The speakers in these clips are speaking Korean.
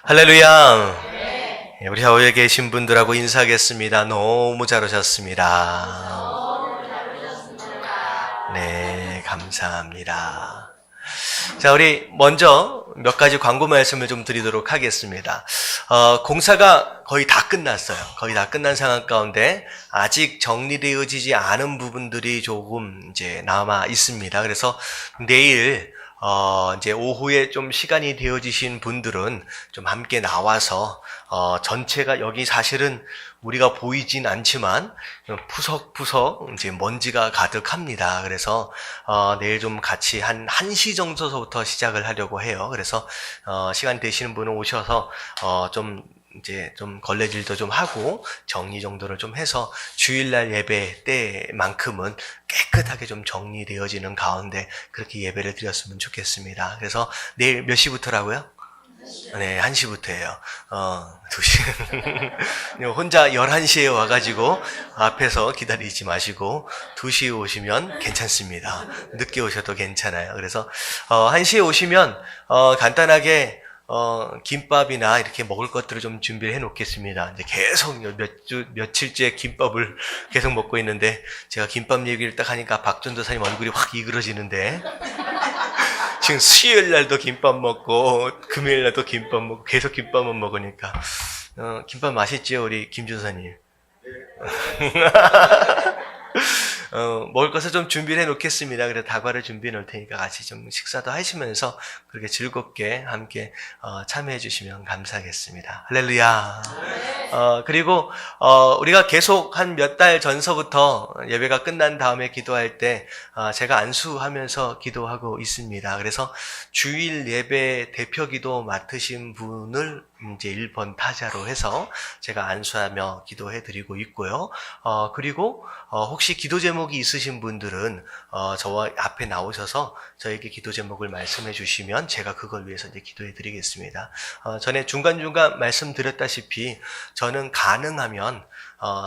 할렐루야. 네, 우리 좌우에 계신 분들하고 인사하겠습니다. 너무 잘 오셨습니다. 네, 감사합니다. 자, 우리 먼저 몇 가지 광고 말씀을 좀 드리도록 하겠습니다. 공사가 거의 다 끝났어요. 거의 다 끝난 상황 가운데 아직 정리되어지지 않은 부분들이 조금 이제 남아 있습니다. 그래서 내일 이제 오후에 좀 시간이 되어지신 분들은 좀 함께 나와서, 전체가 여기 사실은 우리가 보이진 않지만, 푸석푸석 이제 먼지가 가득합니다. 그래서, 내일 좀 같이 한 1시 정도서부터 시작을 하려고 해요. 그래서, 시간 되시는 분은 오셔서, 이제 좀 걸레질도 좀 하고 정리 정도를 좀 해서 주일날 예배 때만큼은 깨끗하게 좀 정리되어지는 가운데 그렇게 예배를 드렸으면 좋겠습니다. 그래서 내일 몇 시부터라고요? 네, 1시부터예요. 2시. 혼자 11시에 와가지고 앞에서 기다리지 마시고 2시에 오시면 괜찮습니다. 늦게 오셔도 괜찮아요. 그래서 1시에 오시면 간단하게 김밥이나 이렇게 먹을 것들을 좀 준비를 해 놓겠습니다. 이제 계속 며칠째 김밥을 계속 먹고 있는데, 제가 김밥 얘기를 딱 하니까 박 전도사님 얼굴이 확 이그러지는데, 지금 수요일 날도 김밥 먹고, 금요일 날도 김밥 먹고, 계속 김밥만 먹으니까, 김밥 맛있죠, 우리 김 전사님? 먹을 것을 좀 준비를 해 놓겠습니다. 그래서 다과를 준비해 놓을 테니까 같이 좀 식사도 하시면서 그렇게 즐겁게 함께 참여해 주시면 감사하겠습니다. 할렐루야. 그리고 우리가 계속 한 몇 달 전서부터 예배가 끝난 다음에 기도할 때 제가 안수하면서 기도하고 있습니다. 그래서 주일 예배 대표 기도 맡으신 분을 이제 1번 타자로 해서 제가 안수하며 기도해 드리고 있고요. 그리고 혹시 기도 제목이 있으신 분들은 저와 앞에 나오셔서 저에게 기도 제목을 말씀해 주시면 제가 그걸 위해서 이제 기도해 드리겠습니다. 전에 중간중간 말씀드렸다시피 저는 가능하면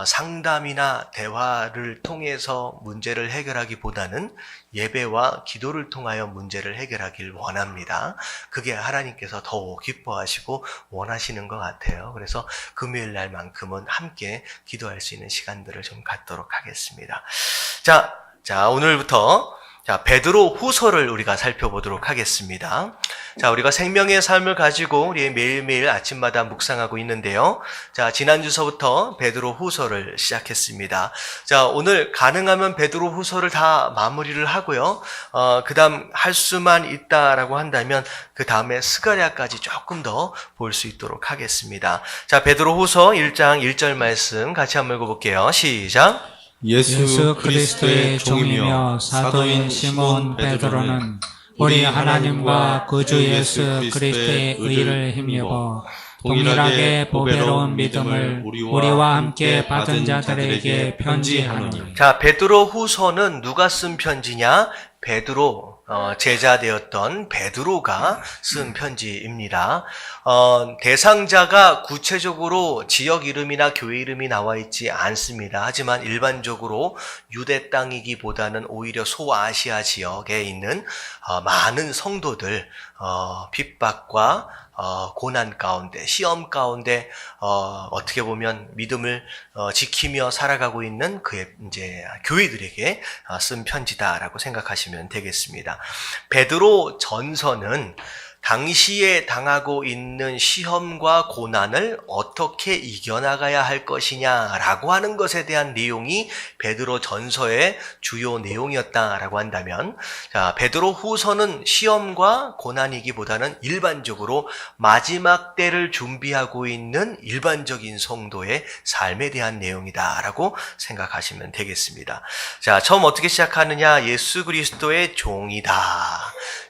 상담이나 대화를 통해서 문제를 해결하기보다는 예배와 기도를 통하여 문제를 해결하길 원합니다. 그게 하나님께서 더욱 기뻐하시고 원하시는 것 같아요. 그래서 금요일 날만큼은 함께 기도할 수 있는 시간들을 좀 갖도록 하겠습니다. 자, 오늘부터 베드로 후서를 우리가 살펴보도록 하겠습니다. 자, 우리가 생명의 삶을 가지고 우리 매일매일 아침마다 묵상하고 있는데요. 자, 지난주서부터 베드로 후서를 시작했습니다. 자, 오늘 가능하면 베드로 후서를 다 마무리를 하고요. 그 다음 할 수만 있다라고 한다면 그 다음에 스가랴까지 조금 더 볼 수 있도록 하겠습니다. 자, 베드로 후서 1장 1절 말씀 같이 한번 읽어볼게요. 시작. 예수 그리스도의 종이며 사도인 시몬 베드로는 우리 하나님과 구주 예수 그리스도의 의를 힘입어 동일하게 보배로운 믿음을 우리와 함께 받은 자들에게 편지하노니. 자, 베드로 후서는 누가 쓴 편지냐? 베드로, 제자 되었던 베드로가 쓴 편지입니다. 대상자가 구체적으로 지역 이름이나 교회 이름이 나와 있지 않습니다. 하지만 일반적으로 유대 땅이기보다는 오히려 소아시아 지역에 있는 많은 성도들, 핍박과 고난 가운데, 시험 가운데, 어떻게 보면 믿음을 지키며 살아가고 있는 그의 이제 교회들에게 쓴 편지다라고 생각하시면 되겠습니다. 베드로 전서는 당시에 당하고 있는 시험과 고난을 어떻게 이겨나가야 할 것이냐라고 하는 것에 대한 내용이 베드로 전서의 주요 내용이었다라고 한다면, 자, 베드로 후서는 시험과 고난이기보다는 일반적으로 마지막 때를 준비하고 있는 일반적인 성도의 삶에 대한 내용이다라고 생각하시면 되겠습니다. 자, 처음 어떻게 시작하느냐? 예수 그리스도의 종이다.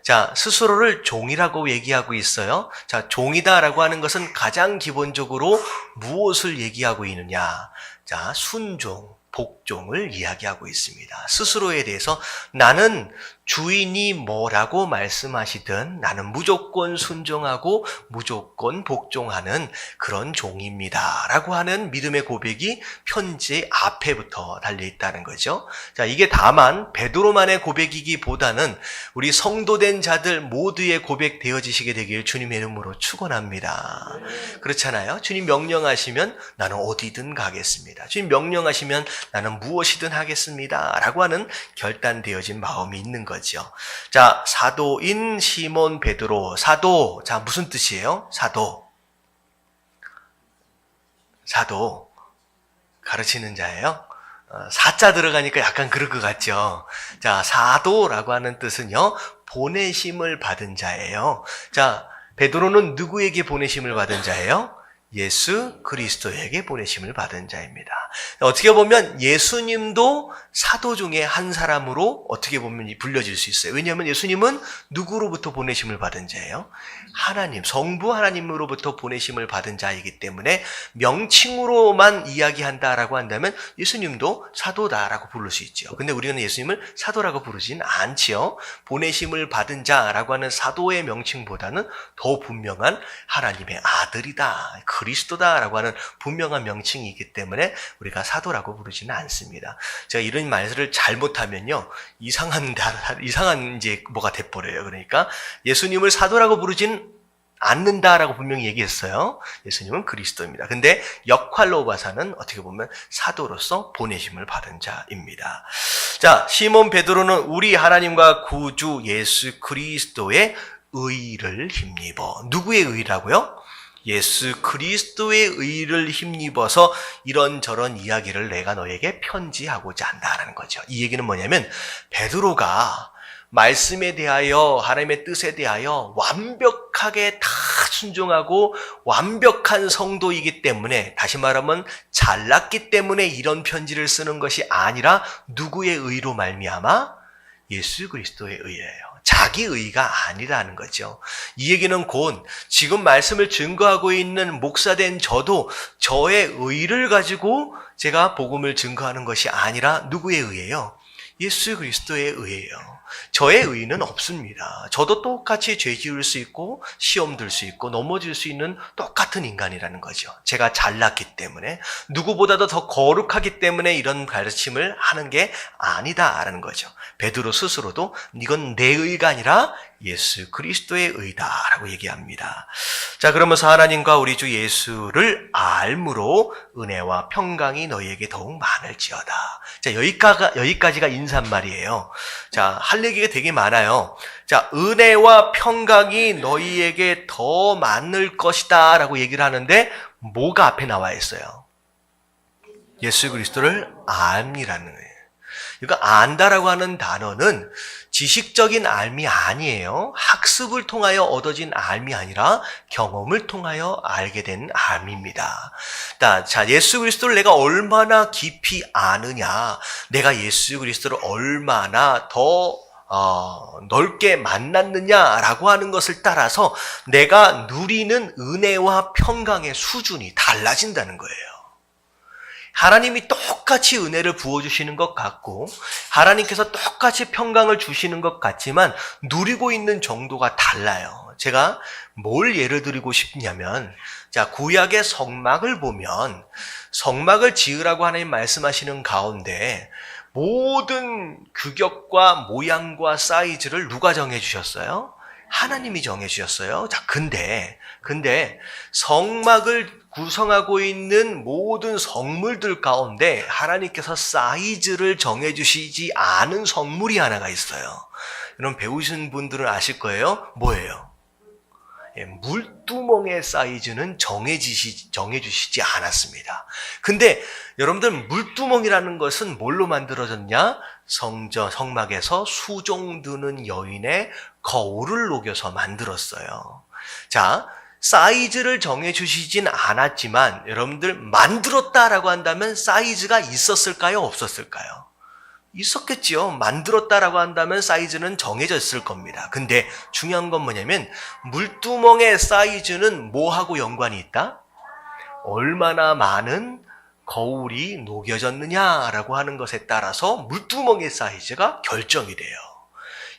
자, 스스로를 종이라고 얘기하고 있어요. 자, 종이다라고 하는 것은 가장 기본적으로 무엇을 얘기하고 있느냐? 자, 순종, 복종을 이야기하고 있습니다. 스스로에 대해서 나는 주인이 뭐라고 말씀하시든 나는 무조건 순종하고 무조건 복종하는 그런 종입니다. 라고 하는 믿음의 고백이 편지 앞에부터 달려있다는 거죠. 자, 이게 다만 베드로만의 고백이기보다는 우리 성도된 자들 모두의 고백 되어지시게 되길 주님의 이름으로 축원합니다. 그렇잖아요. 주님 명령하시면 나는 어디든 가겠습니다. 주님 명령하시면 나는 무엇이든 하겠습니다. 라고 하는 결단되어진 마음이 있는 거죠. 자, 사도인 시몬 베드로. 사도. 자, 무슨 뜻이에요? 사도. 가르치는 자예요. 사자 들어가니까 약간 그럴 것 같죠. 자, 사도라고 하는 뜻은요, 보내심을 받은 자예요. 자, 베드로는 누구에게 보내심을 받은 자예요? 예수 그리스도에게 보내심을 받은 자입니다. 어떻게 보면 예수님도 사도 중에 한 사람으로 어떻게 보면 불려질 수 있어요. 왜냐하면 예수님은 누구로부터 보내심을 받은 자예요? 하나님, 성부 하나님으로부터 보내심을 받은 자이기 때문에 명칭으로만 이야기한다라고 한다면 예수님도 사도다라고 부를 수 있죠. 근데 우리는 예수님을 사도라고 부르진 않지요. 보내심을 받은 자라고 하는 사도의 명칭보다는 더 분명한 하나님의 아들이다, 그리스도다라고 하는 분명한 명칭이기 때문에 우리가 사도라고 부르지는 않습니다. 제가 이런 말을 잘못하면요, 이상한 이제 뭐가 돼버려요. 그러니까 예수님을 사도라고 부르진 않는다라고 분명히 얘기했어요. 예수님은 그리스도입니다. 근데 역할로 봐서는 어떻게 보면 사도로서 보내심을 받은 자입니다. 자, 시몬 베드로는 우리 하나님과 구주 예수 그리스도의 의를 힘입어. 누구의 의라고요? 예수 그리스도의 의를 힘입어서 이런저런 이야기를 내가 너에게 편지하고자 한다는 거죠. 이 얘기는 뭐냐면 베드로가 말씀에 대하여, 하나님의 뜻에 대하여 완벽하게 다 순종하고 완벽한 성도이기 때문에, 다시 말하면 잘났기 때문에 이런 편지를 쓰는 것이 아니라 누구의 의로 말미암아? 예수 그리스도의 의예요. 자기 의가 아니라는 거죠. 이 얘기는 곧 지금 말씀을 증거하고 있는 목사된 저도 저의 의를 가지고 제가 복음을 증거하는 것이 아니라 누구의 의예요? 예수 그리스도의 의예요. 저의 의는 없습니다. 저도 똑같이 죄 지을 수 있고 시험 들 수 있고 넘어질 수 있는 똑같은 인간이라는 거죠. 제가 잘났기 때문에, 누구보다도 더 거룩하기 때문에 이런 가르침을 하는 게 아니다라는 거죠. 베드로 스스로도 이건 내 의가 아니라 예수 그리스도의 의다라고 얘기합니다. 자, 그러면서 하나님과 우리 주 예수를 알므로 은혜와 평강이 너희에게 더욱 많을지어다. 자, 여기까지가 인사말이에요. 자, 할 얘기가 되게 많아요. 자, 은혜와 평강이 너희에게 더 많을 것이다 라고 얘기를 하는데 뭐가 앞에 나와 있어요? 예수 그리스도를 알미라는 거예요. 그러니까 안다라고 하는 단어는 지식적인 알미 아니에요. 학습을 통하여 얻어진 알미 아니라 경험을 통하여 알게 된 알미입니다. 자, 예수 그리스도를 내가 얼마나 깊이 아느냐, 내가 예수 그리스도를 얼마나 더 넓게 만났느냐라고 하는 것을 따라서 내가 누리는 은혜와 평강의 수준이 달라진다는 거예요. 하나님이 똑같이 은혜를 부어주시는 것 같고 하나님께서 똑같이 평강을 주시는 것 같지만 누리고 있는 정도가 달라요. 제가 뭘 예를 드리고 싶냐면, 자, 구약의 성막을 보면 성막을 지으라고 하나님 말씀하시는 가운데 모든 규격과 모양과 사이즈를 누가 정해주셨어요? 하나님이 정해주셨어요. 자, 근데 성막을 구성하고 있는 모든 성물들 가운데 하나님께서 사이즈를 정해주시지 않은 성물이 하나가 있어요. 여러분 배우신 분들은 아실 거예요. 뭐예요? 물두멍의 사이즈는 정해주시지 않았습니다. 근데 여러분들 물두멍이라는 것은 뭘로 만들어졌냐? 성막에서 수종드는 여인의 거울을 녹여서 만들었어요. 자, 사이즈를 정해주시진 않았지만 여러분들 만들었다라고 한다면 사이즈가 있었을까요? 없었을까요? 있었겠지요. 만들었다라고 한다면 사이즈는 정해졌을 겁니다. 근데 중요한 건 뭐냐면 물두멍의 사이즈는 뭐하고 연관이 있다? 얼마나 많은 거울이 녹여졌느냐라고 하는 것에 따라서 물두멍의 사이즈가 결정이 돼요.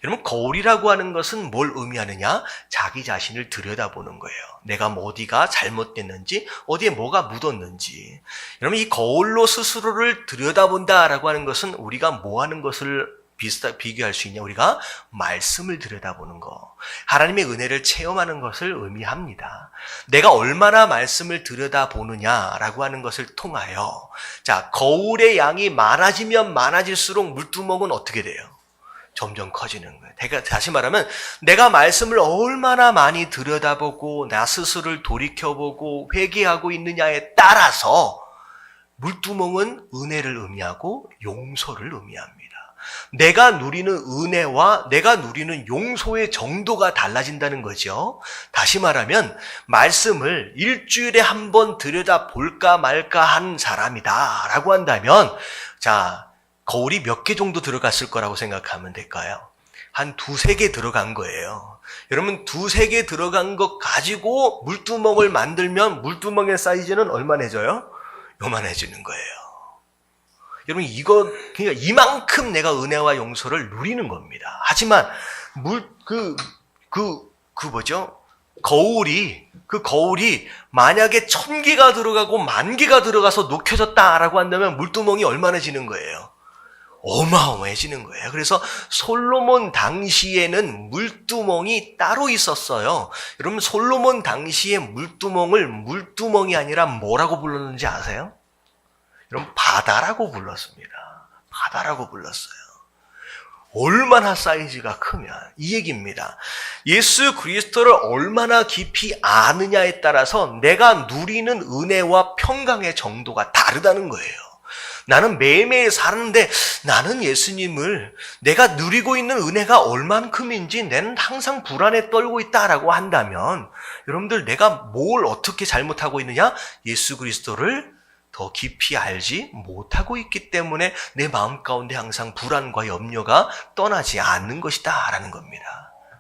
여러분, 거울이라고 하는 것은 뭘 의미하느냐? 자기 자신을 들여다보는 거예요. 내가 어디가 잘못됐는지, 어디에 뭐가 묻었는지. 여러분, 이 거울로 스스로를 들여다본다라고 하는 것은 우리가 뭐 하는 것을 비교할 수 있냐? 우리가 말씀을 들여다보는 거. 하나님의 은혜를 체험하는 것을 의미합니다. 내가 얼마나 말씀을 들여다보느냐라고 하는 것을 통하여, 자, 거울의 양이 많아지면 많아질수록 물두멍은 어떻게 돼요? 점점 커지는 거예요. 다시 말하면 내가 말씀을 얼마나 많이 들여다보고 나 스스로를 돌이켜보고 회개하고 있느냐에 따라서 물두멍은 은혜를 의미하고 용서를 의미합니다. 내가 누리는 은혜와 내가 누리는 용서의 정도가 달라진다는 거죠. 다시 말하면 말씀을 일주일에 한 번 들여다볼까 말까 한 사람이다 라고 한다면, 자, 거울이 몇 개 정도 들어갔을 거라고 생각하면 될까요? 한 2-3개 들어간 거예요. 여러분, 2-3개 들어간 것 가지고 물두멍을 만들면 물두멍의 사이즈는 얼마나해져요? 요만해지는 거예요. 여러분, 그러니까 이만큼 내가 은혜와 용서를 누리는 겁니다. 하지만 거울이 만약에 1000개가 들어가고 10,000개가 들어가서 녹여졌다라고 한다면 물두멍이 얼마나지는 거예요? 어마어마해지는 거예요. 그래서 솔로몬 당시에는 물두멍이 따로 있었어요. 여러분, 솔로몬 당시에 물두멍을 물두멍이 아니라 뭐라고 불렀는지 아세요? 여러분, 바다라고 불렀습니다. 바다라고 불렀어요. 얼마나 사이즈가 크면 이 얘기입니다. 예수 그리스도를 얼마나 깊이 아느냐에 따라서 내가 누리는 은혜와 평강의 정도가 다르다는 거예요. 나는 매일매일 사는데 나는 예수님을 내가 누리고 있는 은혜가 얼만큼인지 나는 항상 불안에 떨고 있다라고 한다면, 여러분들, 내가 뭘 어떻게 잘못하고 있느냐? 예수 그리스도를 더 깊이 알지 못하고 있기 때문에 내 마음 가운데 항상 불안과 염려가 떠나지 않는 것이다 라는 겁니다.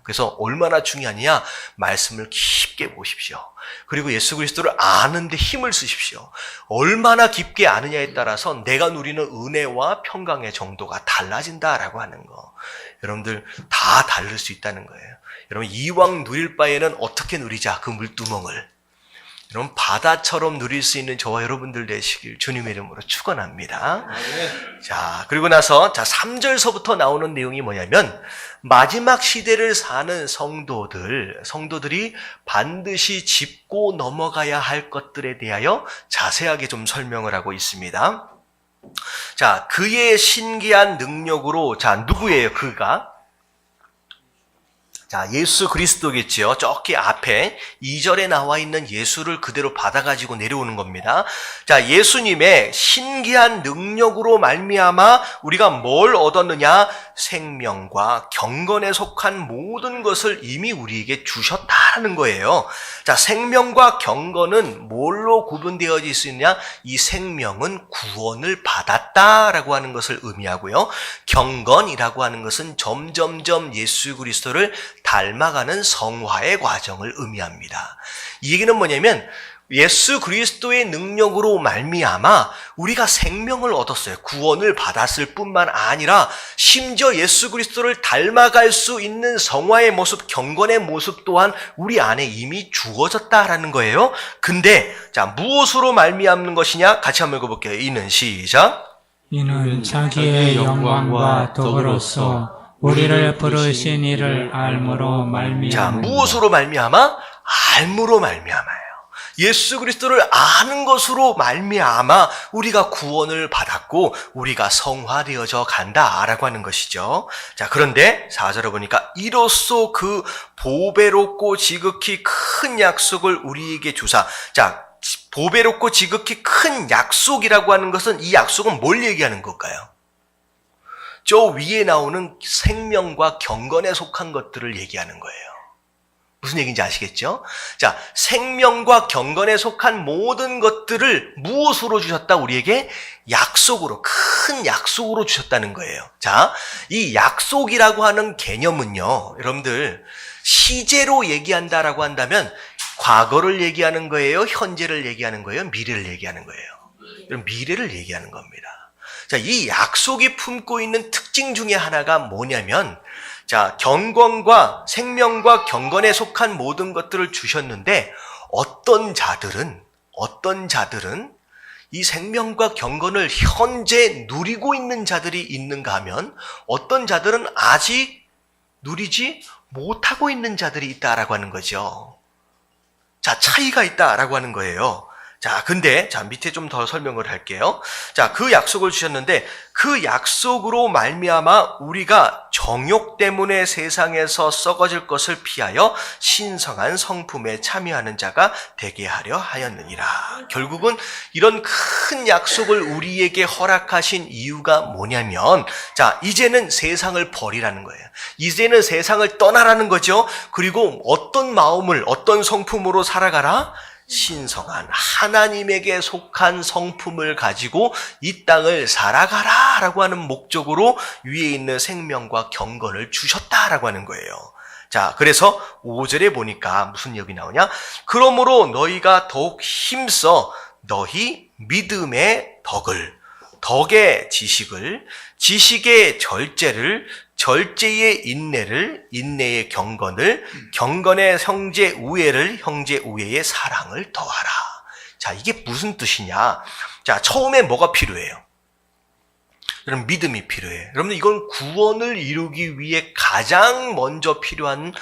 그래서 얼마나 중요하냐? 말씀을 깊게 보십시오. 그리고 예수 그리스도를 아는데 힘을 쓰십시오. 얼마나 깊게 아느냐에 따라서 내가 누리는 은혜와 평강의 정도가 달라진다라고 하는 거. 여러분들, 다 다를 수 있다는 거예요. 여러분, 이왕 누릴 바에는 어떻게 누리자, 그 물두멍을. 여러분, 바다처럼 누릴 수 있는 저와 여러분들 되시길 주님의 이름으로 축원합니다. 자, 그리고 나서 3절서부터 나오는 내용이 뭐냐면, 마지막 시대를 사는 성도들이 반드시 짚고 넘어가야 할 것들에 대하여 자세하게 좀 설명을 하고 있습니다. 자, 그의 신기한 능력으로, 자, 누구예요, 그가? 자, 예수 그리스도겠지요. 저기 앞에 2절에 나와 있는 예수를 그대로 받아가지고 내려오는 겁니다. 자, 예수님의 신기한 능력으로 말미암아 우리가 뭘 얻었느냐? 생명과 경건에 속한 모든 것을 이미 우리에게 주셨다는 거예요. 자, 생명과 경건은 뭘로 구분되어질 수 있느냐? 이 생명은 구원을 받았다라고 하는 것을 의미하고요. 경건이라고 하는 것은 점점점 예수 그리스도를 닮아가는 성화의 과정을 의미합니다. 이 얘기는 뭐냐면, 예수 그리스도의 능력으로 말미암아 우리가 생명을 얻었어요. 구원을 받았을 뿐만 아니라 심지어 예수 그리스도를 닮아갈 수 있는 성화의 모습, 경건의 모습 또한 우리 안에 이미 주어졌다라는 거예요. 근데 자, 무엇으로 말미암는 것이냐? 같이 한번 읽어볼게요. 이는 시작. 이는 자기의 영광과 덕으로서 우리를 부르신 이를 알므로 말미암아. 자, 무엇으로 말미암아? 알므로 말미암아요. 예수 그리스도를 아는 것으로 말미암아 우리가 구원을 받았고 우리가 성화되어져 간다라고 하는 것이죠. 자, 그런데 4절에 보니까 이로써 그 보배롭고 지극히 큰 약속을 우리에게 주사. 자, 보배롭고 지극히 큰 약속이라고 하는 것은, 이 약속은 뭘 얘기하는 걸까요? 저 위에 나오는 생명과 경건에 속한 것들을 얘기하는 거예요. 무슨 얘기인지 아시겠죠? 자, 생명과 경건에 속한 모든 것들을 무엇으로 주셨다? 우리에게 약속으로, 큰 약속으로 주셨다는 거예요. 자, 이 약속이라고 하는 개념은요, 여러분들, 시제로 얘기한다라고 한다면 과거를 얘기하는 거예요? 현재를 얘기하는 거예요? 미래를 얘기하는 거예요? 이런 미래를 얘기하는 겁니다. 자, 이 약속이 품고 있는 특징 중에 하나가 뭐냐면, 자, 경건과 생명과 경건에 속한 모든 것들을 주셨는데, 어떤 자들은 이 생명과 경건을 현재 누리고 있는 자들이 있는가 하면, 어떤 자들은 아직 누리지 못하고 있는 자들이 있다라고 하는 거죠. 자, 차이가 있다라고 하는 거예요. 자, 근데, 자, 밑에 좀 더 설명을 할게요. 자, 그 약속을 주셨는데, 그 약속으로 말미암아 우리가 정욕 때문에 세상에서 썩어질 것을 피하여 신성한 성품에 참여하는 자가 되게 하려 하였느니라. 결국은 이런 큰 약속을 우리에게 허락하신 이유가 뭐냐면, 자, 이제는 세상을 버리라는 거예요. 이제는 세상을 떠나라는 거죠. 그리고 어떤 마음을, 어떤 성품으로 살아가라? 신성한 하나님에게 속한 성품을 가지고 이 땅을 살아가라 라고 하는 목적으로 위에 있는 생명과 경건을 주셨다라고 하는 거예요. 자, 그래서 5절에 보니까 무슨 얘기 나오냐? 그러므로 너희가 더욱 힘써 너희 믿음의 덕의 지식을, 지식의 절제를, 절제의 인내를, 인내의 경건을, 경건의 형제 우애를, 형제 우애의 사랑을 더하라. 자, 이게 무슨 뜻이냐? 자, 처음에 뭐가 필요해요? 여러분, 믿음이 필요해요. 여러분, 이건 구원을 이루기 위해 가장 먼저 필요한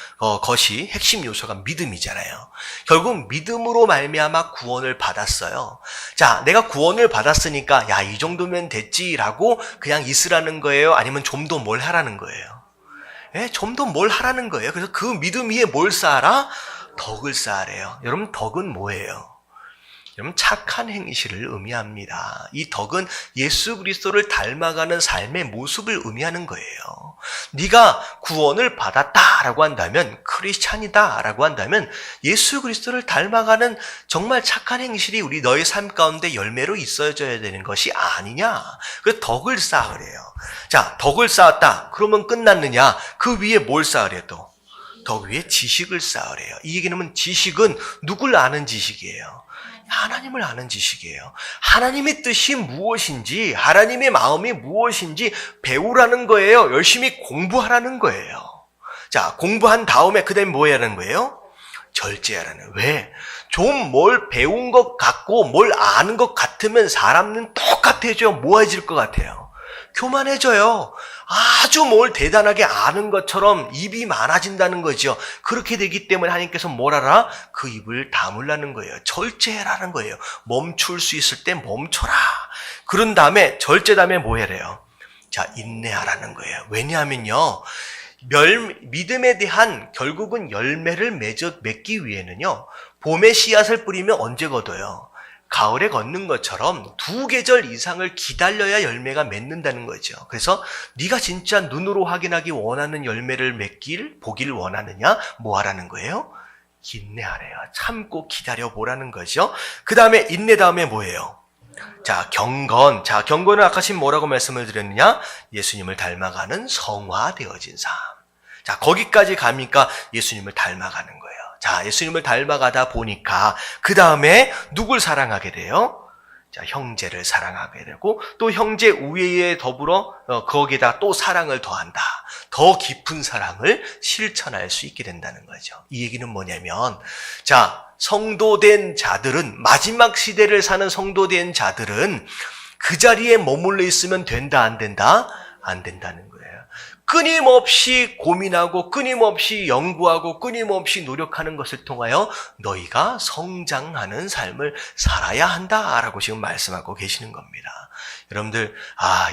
것이 핵심 요소가 믿음이잖아요. 결국 믿음으로 말미암아 구원을 받았어요. 자, 내가 구원을 받았으니까 야, 이 정도면 됐지라고 그냥 있으라는 거예요? 아니면 좀 더 뭘 하라는 거예요? 예, 좀 더 뭘 하라는 거예요. 그래서 그 믿음 위에 뭘 쌓아라? 덕을 쌓으래요. 여러분, 덕은 뭐예요? 여러분, 착한 행실을 의미합니다. 이 덕은 예수 그리스도를 닮아가는 삶의 모습을 의미하는 거예요. 네가 구원을 받았다라고 한다면, 크리스찬이다라고 한다면 예수 그리스도를 닮아가는 정말 착한 행실이 우리 너의 삶 가운데 열매로 있어져야 되는 것이 아니냐. 그래서 덕을 쌓으래요. 자, 덕을 쌓았다. 그러면 끝났느냐? 그 위에 뭘 쌓으래요 또? 덕 위에 지식을 쌓으래요. 이 얘기는 지식은 누굴 아는 지식이에요? 하나님을 아는 지식이에요. 하나님의 뜻이 무엇인지, 하나님의 마음이 무엇인지 배우라는 거예요. 열심히 공부하라는 거예요. 자, 공부한 다음에 그 다음에 뭐 해야 하는 거예요? 절제하라는 거예요. 왜? 좀 뭘 배운 것 같고 뭘 아는 것 같으면 사람은 똑같아져요. 모아질 것 같아요. 교만해져요. 아주 뭘 대단하게 아는 것처럼 입이 많아진다는 거죠. 그렇게 되기 때문에 하나님께서 뭘 하라? 그 입을 다물라는 거예요. 절제해라는 거예요. 멈출 수 있을 때 멈춰라. 그런 다음에 절제 다음에 뭐 해래요? 자, 인내하라는 거예요. 왜냐하면요, 믿음에 대한 결국은 열매를 맺기 위해는요, 봄에 씨앗을 뿌리면 언제 거둬요? 가을에 걷는 것처럼 2계절 이상을 기다려야 열매가 맺는다는 거죠. 그래서 네가 진짜 눈으로 확인하기 원하는 열매를 보길 원하느냐? 뭐 하라는 거예요? 인내하래요. 참고 기다려보라는 거죠. 그 다음에 인내 다음에 뭐예요? 자, 경건. 자, 경건은 아까 지금 뭐라고 말씀을 드렸느냐? 예수님을 닮아가는 성화되어진 삶. 자, 거기까지 가니까 예수님을 닮아가는 거예요. 자, 예수님을 닮아가다 보니까 그 다음에 누굴 사랑하게 돼요? 자, 형제를 사랑하게 되고 또 형제 우애에 더불어 거기에다 또 사랑을 더한다. 더 깊은 사랑을 실천할 수 있게 된다는 거죠. 이 얘기는 뭐냐면, 자, 성도된 자들은, 마지막 시대를 사는 성도된 자들은 그 자리에 머물러 있으면 된다, 안 된다? 안 된다는 거예요. 끊임없이 고민하고 끊임없이 연구하고 끊임없이 노력하는 것을 통하여 너희가 성장하는 삶을 살아야 한다라고 지금 말씀하고 계시는 겁니다. 여러분들,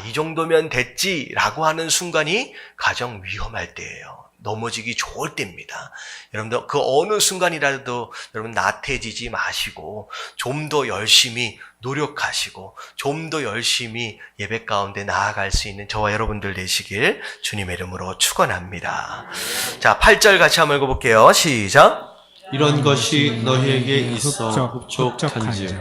이 정도면 됐지라고 하는 순간이 가장 위험할 때예요. 넘어지기 좋을 때입니다. 여러분들, 그 어느 순간이라도 여러분 나태해지지 마시고 좀 더 열심히 노력하시고 좀 더 열심히 예배 가운데 나아갈 수 있는 저와 여러분들 되시길 주님의 이름으로 축원합니다. 자, 8절 같이 한번 읽어볼게요. 시작. 이런 것이 너희에게 있어 흡족한즉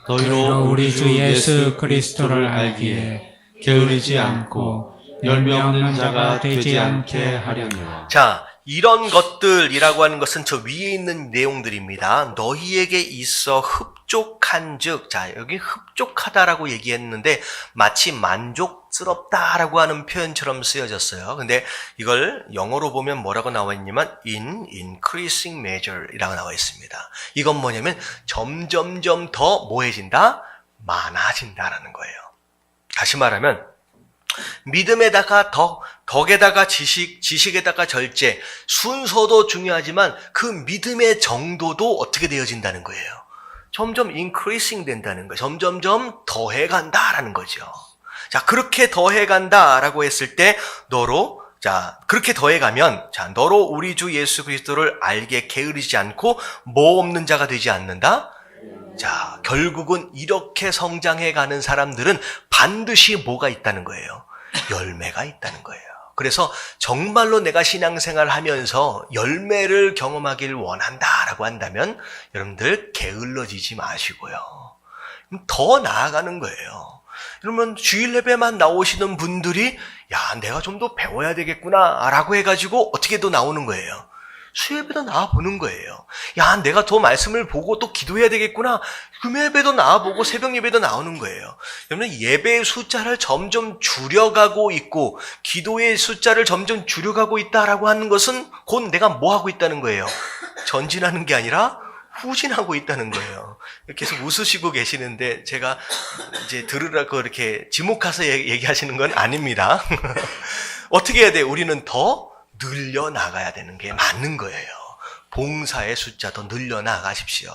너희로 우리 주 예수 그리스도를 알기에 게으르지 않고 열매 없는 자가 되지 않게 하려니와. 자, 이런 것들이라고 하는 것은 저 위에 있는 내용들입니다. 너희에게 있어 흡족한 즉, 자, 여기 흡족하다라고 얘기했는데 마치 만족스럽다라고 하는 표현처럼 쓰여졌어요. 근데 이걸 영어로 보면 뭐라고 나와 있냐면 in increasing measure이라고 나와 있습니다. 이건 뭐냐면 점점점 더 뭐해진다? 많아진다라는 거예요. 다시 말하면 믿음에다가 덕에다가 지식에다가 절제, 순서도 중요하지만 그 믿음의 정도도 어떻게 되어진다는 거예요. 점점 increasing 된다는 거예요. 점점점 더해간다라는 거죠. 자, 그렇게 더해간다라고 했을 때 그렇게 더해가면, 너로 우리 주 예수 그리스도를 알게 게으르지 않고 뭐 없는 자가 되지 않는다? 자, 결국은 이렇게 성장해 가는 사람들은 반드시 뭐가 있다는 거예요? 열매가 있다는 거예요. 그래서 정말로 내가 신앙생활 하면서 열매를 경험하기를 원한다라고 한다면 여러분들 게을러지지 마시고요. 더 나아가는 거예요. 그러면 주일 예배만 나오시는 분들이 야, 내가 좀 더 배워야 되겠구나 라고 해가지고 어떻게 또 나오는 거예요? 수예배도 나와보는 거예요. 야, 내가 더 말씀을 보고 또 기도해야 되겠구나. 금요예배도 나와보고 새벽예배도 나오는 거예요. 여러분, 예배의 숫자를 점점 줄여가고 있고 기도의 숫자를 점점 줄여가고 있다라고 하는 것은 곧 내가 뭐 하고 있다는 거예요? 전진하는 게 아니라 후진하고 있다는 거예요. 계속 웃으시고 계시는데 제가 이제 들으라고 이렇게 지목해서 얘기하시는 건 아닙니다. 어떻게 해야 돼요? 우리는 더 늘려나가야 되는 게 맞는 거예요. 봉사의 숫자 더 늘려나가십시오.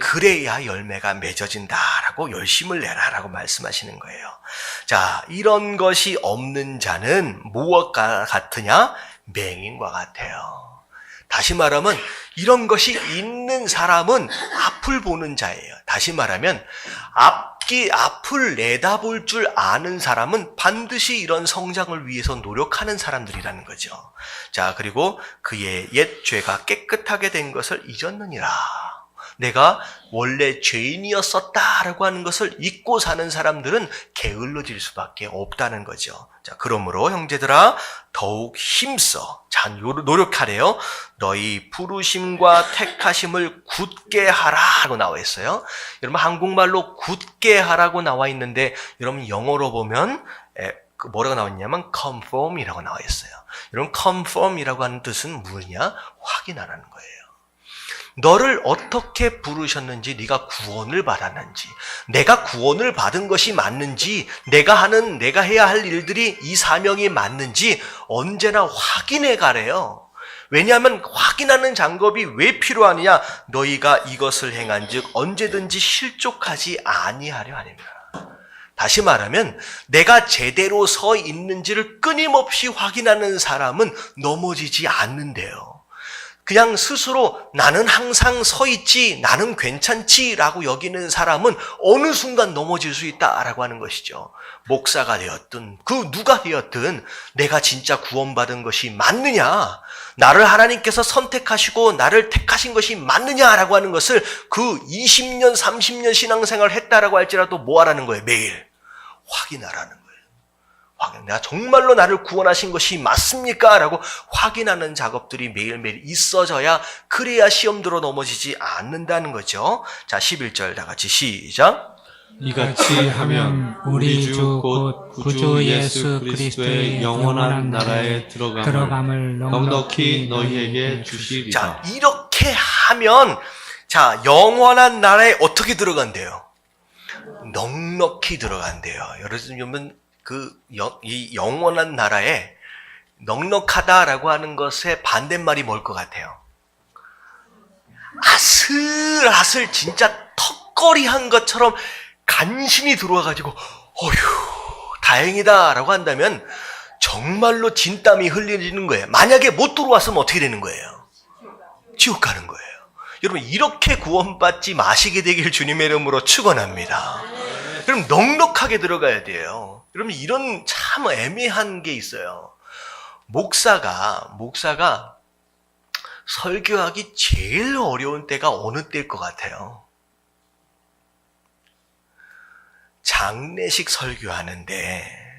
그래야 열매가 맺어진다라고 열심을 내라라고 말씀하시는 거예요. 자, 이런 것이 없는 자는 무엇과 같으냐? 맹인과 같아요. 다시 말하면 이런 것이 있는 사람은 앞을 보는 자예요. 다시 말하면 앞을 내다볼 줄 아는 사람은 반드시 이런 성장을 위해서 노력하는 사람들이라는 거죠. 자, 그리고 그의 옛 죄가 깨끗하게 된 것을 잊었느니라. 내가 원래 죄인이었었다라고 하는 것을 잊고 사는 사람들은 게을러질 수밖에 없다는 거죠. 자, 그러므로 형제들아 더욱 힘써. 자, 노력하래요. 너희 부르심과 택하심을 굳게 하라고 나와 있어요. 여러분, 한국말로 굳게 하라고 나와 있는데 여러분 영어로 보면 뭐라고 나와 있냐면 confirm이라고 나와 있어요. 여러분, confirm이라고 하는 뜻은 뭐냐? 확인하라는 거예요. 너를 어떻게 부르셨는지, 네가 구원을 받았는지, 내가 구원을 받은 것이 맞는지, 내가 해야 할 일들이 이 사명이 맞는지 언제나 확인해 가래요. 왜냐하면 확인하는 작업이 왜 필요하느냐? 너희가 이것을 행한즉 언제든지 실족하지 아니하려 함이라. 다시 말하면 내가 제대로 서 있는지를 끊임없이 확인하는 사람은 넘어지지 않는데요. 그냥 스스로 나는 항상 서 있지, 나는 괜찮지 라고 여기는 사람은 어느 순간 넘어질 수 있다라고 하는 것이죠. 목사가 되었든 누가 되었든 내가 진짜 구원받은 것이 맞느냐, 나를 하나님께서 선택하시고 나를 택하신 것이 맞느냐라고 하는 것을 그 20년 30년 신앙생활을 했다라고 할지라도 뭐 하라는 거예요? 매일 확인하라는 거예요. 내가 정말로 나를 구원하신 것이 맞습니까? 라고 확인하는 작업들이 매일매일 있어져야, 그래야 시험 들어 넘어지지 않는다는 거죠. 자, 11절 다 같이 시작. 이같이 하면 우리 주 곧 구주 예수 그리스도의 영원한 나라에 들어감을 넉넉히 너희에게 주시리라. 자, 이렇게 하면, 자, 영원한 나라에 어떻게 들어간대요? 넉넉히 들어간대요. 여러분, 이 영원한 나라에 넉넉하다라고 하는 것의 반대말이 뭘 것 같아요? 아슬아슬 진짜 턱걸이한 것처럼 간신히 들어와가지고 어휴 다행이다라고 한다면 정말로 진땀이 흘리는 거예요. 만약에 못 들어왔으면 어떻게 되는 거예요? 지옥 가는 거예요. 여러분, 이렇게 구원받지 마시게 되길 주님의 이름으로 축원합니다. 그럼 넉넉하게 들어가야 돼요. 여러분, 이런 참 애매한 게 있어요. 목사가 설교하기 제일 어려운 때가 어느 때일 것 같아요? 장례식 설교하는데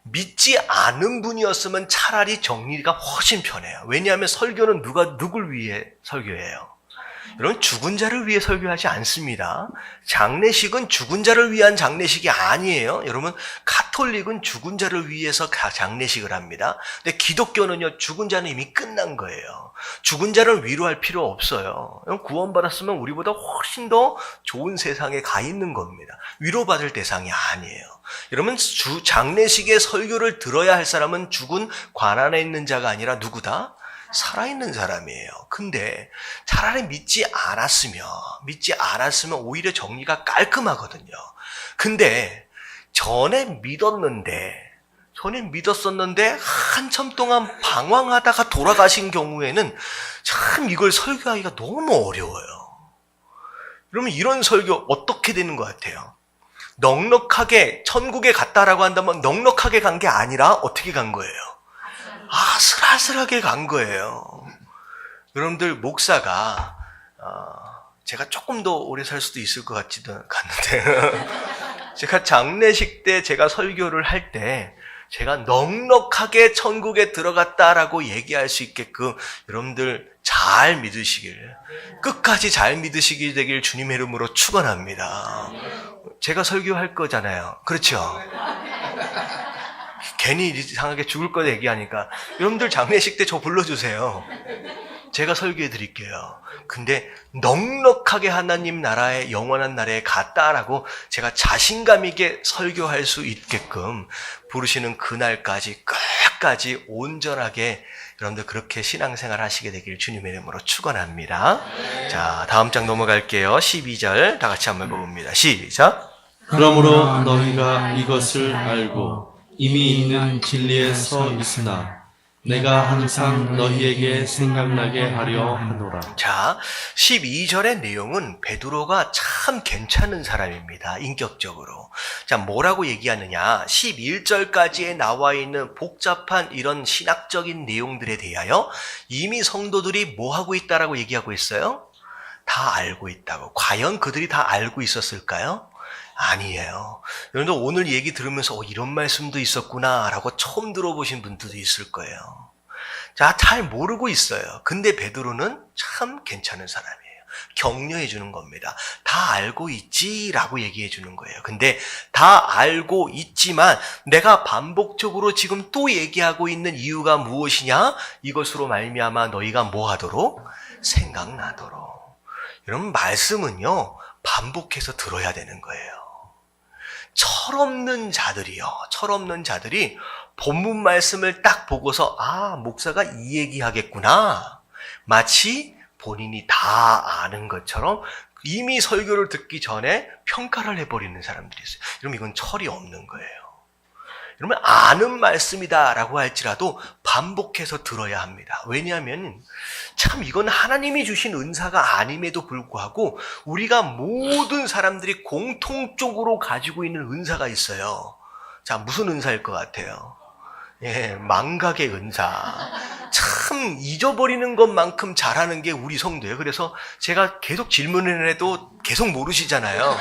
믿지 않은 분이었으면 차라리 정리가 훨씬 편해요. 왜냐하면 설교는 누굴 위해 설교해요? 여러분, 죽은 자를 위해 설교하지 않습니다. 장례식은 죽은 자를 위한 장례식이 아니에요. 여러분, 가톨릭은 죽은 자를 위해서 장례식을 합니다. 근데 기독교는요, 죽은 자는 이미 끝난 거예요. 죽은 자를 위로할 필요 없어요. 구원받았으면 우리보다 훨씬 더 좋은 세상에 가 있는 겁니다. 위로받을 대상이 아니에요. 여러분, 장례식의 설교를 들어야 할 사람은 죽은 관 안에 있는 자가 아니라 누구다? 살아있는 사람이에요. 근데 차라리 믿지 않았으면 오히려 정리가 깔끔하거든요. 근데 전에 믿었었는데 한참 동안 방황하다가 돌아가신 경우에는 참 이걸 설교하기가 너무 어려워요. 그러면 이런 설교 어떻게 되는 것 같아요? 넉넉하게 천국에 갔다라고 한다면 넉넉하게 간 게 아니라 어떻게 간 거예요? 아슬아슬하게 간 거예요. 여러분들, 목사가 제가 조금 더 오래 살 수도 있을 것 같지도 않는데 제가 장례식 때 제가 설교를 할 때 제가 넉넉하게 천국에 들어갔다라고 얘기할 수 있게끔 여러분들 잘 믿으시길, 끝까지 잘 믿으시게 되길 주님의 이름으로 축원합니다. 제가 설교할 거잖아요. 그렇죠? 괜히 이상하게 죽을 거 얘기하니까 여러분들 장례식 때 저 불러주세요. 제가 설교해 드릴게요. 근데 넉넉하게 하나님 나라에, 영원한 나라에 갔다라고 제가 자신감 있게 설교할 수 있게끔 부르시는 그날까지 끝까지 온전하게 여러분들 그렇게 신앙생활 하시게 되길 주님의 이름으로 축원합니다. 자, 다음 장 넘어갈게요. 12절 다 같이 한번 읽어봅니다. 시작. 그러므로 너희가 이것을 알고 이미 있는 진리에 서 있으나 내가 항상 너희에게 생각나게 하려 하노라. 자, 12절의 내용은 베드로가 참 괜찮은 사람입니다. 인격적으로. 자, 뭐라고 얘기하느냐? 11절까지에 나와 있는 복잡한 이런 신학적인 내용들에 대하여 이미 성도들이 뭐 하고 있다라고 얘기하고 있어요? 다 알고 있다고. 과연 그들이 다 알고 있었을까요? 아니에요. 여러분들 오늘 얘기 들으면서 이런 말씀도 있었구나 라고 처음 들어보신 분들도 있을 거예요. 자, 잘 모르고 있어요. 근데 베드로는 참 괜찮은 사람이에요. 격려해 주는 겁니다. 다 알고 있지 라고 얘기해 주는 거예요. 근데 다 알고 있지만 내가 반복적으로 지금 또 얘기하고 있는 이유가 무엇이냐? 이것으로 말미암아 너희가 뭐 하도록? 생각나도록. 여러분, 말씀은요 반복해서 들어야 되는 거예요. 철없는 자들이 본문 말씀을 딱 보고서 목사가 이 얘기하겠구나, 마치 본인이 다 아는 것처럼 이미 설교를 듣기 전에 평가를 해버리는 사람들이 있어요. 여러분, 이건 철이 없는 거예요. 여러분, 아는 말씀이다라고 할지라도 반복해서 들어야 합니다. 왜냐하면 참 이건 하나님이 주신 은사가 아님에도 불구하고 우리가 모든 사람들이 공통적으로 가지고 있는 은사가 있어요. 자, 무슨 은사일 것 같아요? 망각의 은사. 참 잊어버리는 것만큼 잘하는 게 우리 성도예요. 그래서 제가 계속 질문을 해도 계속 모르시잖아요.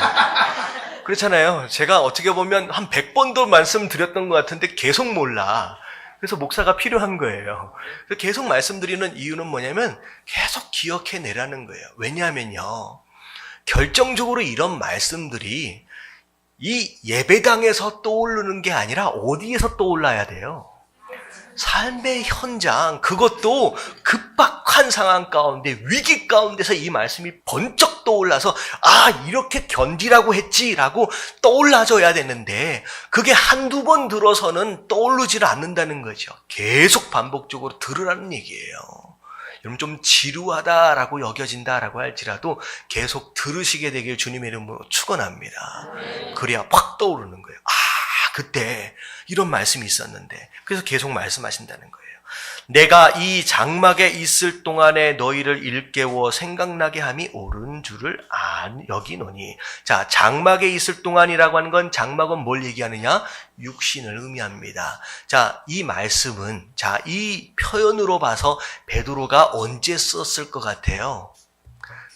그렇잖아요. 제가 어떻게 보면 한 100번도 말씀드렸던 것 같은데 계속 몰라. 그래서 목사가 필요한 거예요. 그래서 계속 말씀드리는 이유는 뭐냐면 계속 기억해내라는 거예요. 왜냐하면요, 결정적으로 이런 말씀들이 이 예배당에서 떠오르는 게 아니라 어디에서 떠올라야 돼요? 삶의 현장, 그것도 급박한 상황 가운데, 위기 가운데서 이 말씀이 번쩍 떠올라서 이렇게 견디라고 했지라고 떠올라줘야 되는데 그게 한두 번 들어서는 떠오르질 않는다는 거죠. 계속 반복적으로 들으라는 얘기예요. 여러분, 좀 지루하다라고 여겨진다라고 할지라도 계속 들으시게 되길 주님의 이름으로 축원합니다. 그래야 확 떠오르는 거예요. 그때 이런 말씀이 있었는데, 그래서 계속 말씀하신다는 거예요. 내가 이 장막에 있을 동안에 너희를 일깨워 생각나게 함이 옳은 줄을 여기노니. 자, 장막에 있을 동안이라고 하는 건, 장막은 뭘 얘기하느냐? 육신을 의미합니다. 자, 이 말씀은, 이 표현으로 봐서 베드로가 언제 썼을 것 같아요?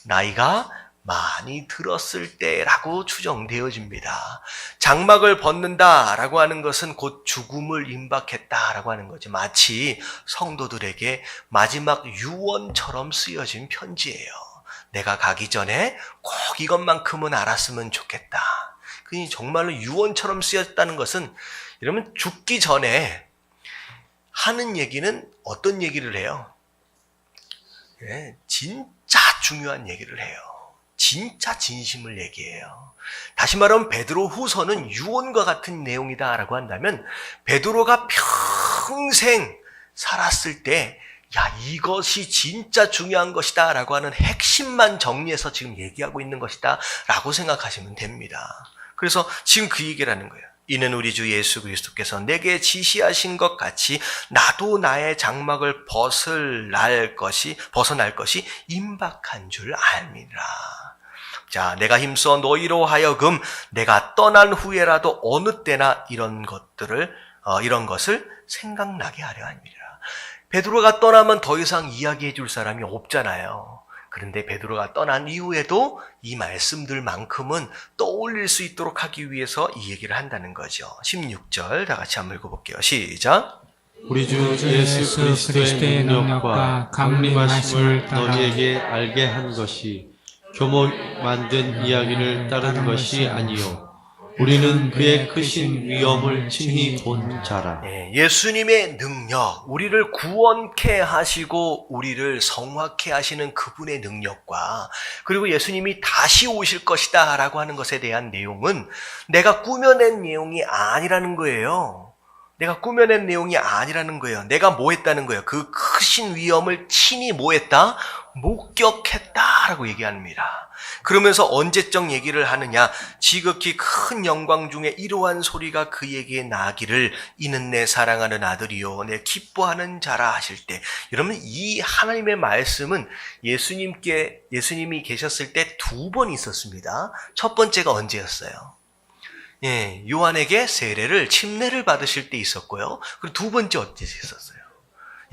나이가 많이 들었을 때라고 추정되어집니다. 장막을 벗는다라고 하는 것은 곧 죽음을 임박했다라고 하는 거죠. 마치 성도들에게 마지막 유언처럼 쓰여진 편지예요. 내가 가기 전에 꼭 이것만큼은 알았으면 좋겠다. 그니 정말로 유언처럼 쓰였다는 것은 이러면 죽기 전에 하는 얘기는 어떤 얘기를 해요? 진짜 중요한 얘기를 해요. 진짜 진심을 얘기해요. 다시 말하면 베드로 후서는 유언과 같은 내용이다라고 한다면 베드로가 평생 살았을 때 이것이 진짜 중요한 것이다 라고 하는 핵심만 정리해서 지금 얘기하고 있는 것이다 라고 생각하시면 됩니다. 그래서 지금 그 얘기를 하는 거예요. 이는 우리 주 예수 그리스도께서 내게 지시하신 것 같이 나도 나의 장막을 벗어날 것이 임박한 줄 알미라. 자, 내가 힘써 너희로 하여금 내가 떠난 후에라도 어느 때나 이런 것을 생각나게 하려 함이라. 베드로가 떠나면 더 이상 이야기해 줄 사람이 없잖아요. 그런데 베드로가 떠난 이후에도 이 말씀들만큼은 떠올릴 수 있도록 하기 위해서 이 얘기를 한다는 거죠. 16절 다 같이 한번 읽어볼게요. 시작. 우리 주 예수 그리스도의 능력과 강림하심을 너희에게 알게 한 것이 교모 만든 이야기를 따른 것이 아니요 우리는 그의 크신 위엄을 친히 본 자라. 예수님의 능력, 우리를 구원케 하시고 우리를 성화케 하시는 그분의 능력과 그리고 예수님이 다시 오실 것이다 라고 하는 것에 대한 내용은 내가 꾸며낸 내용이 아니라는 거예요. 내가 꾸며낸 내용이 아니라는 거예요. 내가 뭐 했다는 거예요? 그 크신 위엄을 친히 뭐 했다? 목격했다라고 얘기합니다. 그러면서 언제적 얘기를 하느냐? 지극히 큰 영광 중에 이러한 소리가 그에게 나기를 이는 내 사랑하는 아들이요 내 기뻐하는 자라 하실 때, 여러분 이 하나님의 말씀은 예수님이 계셨을 때 두 번 있었습니다. 첫 번째가 언제였어요? 요한에게 침례를 받으실 때 있었고요. 그리고 두 번째 언제 있었어요?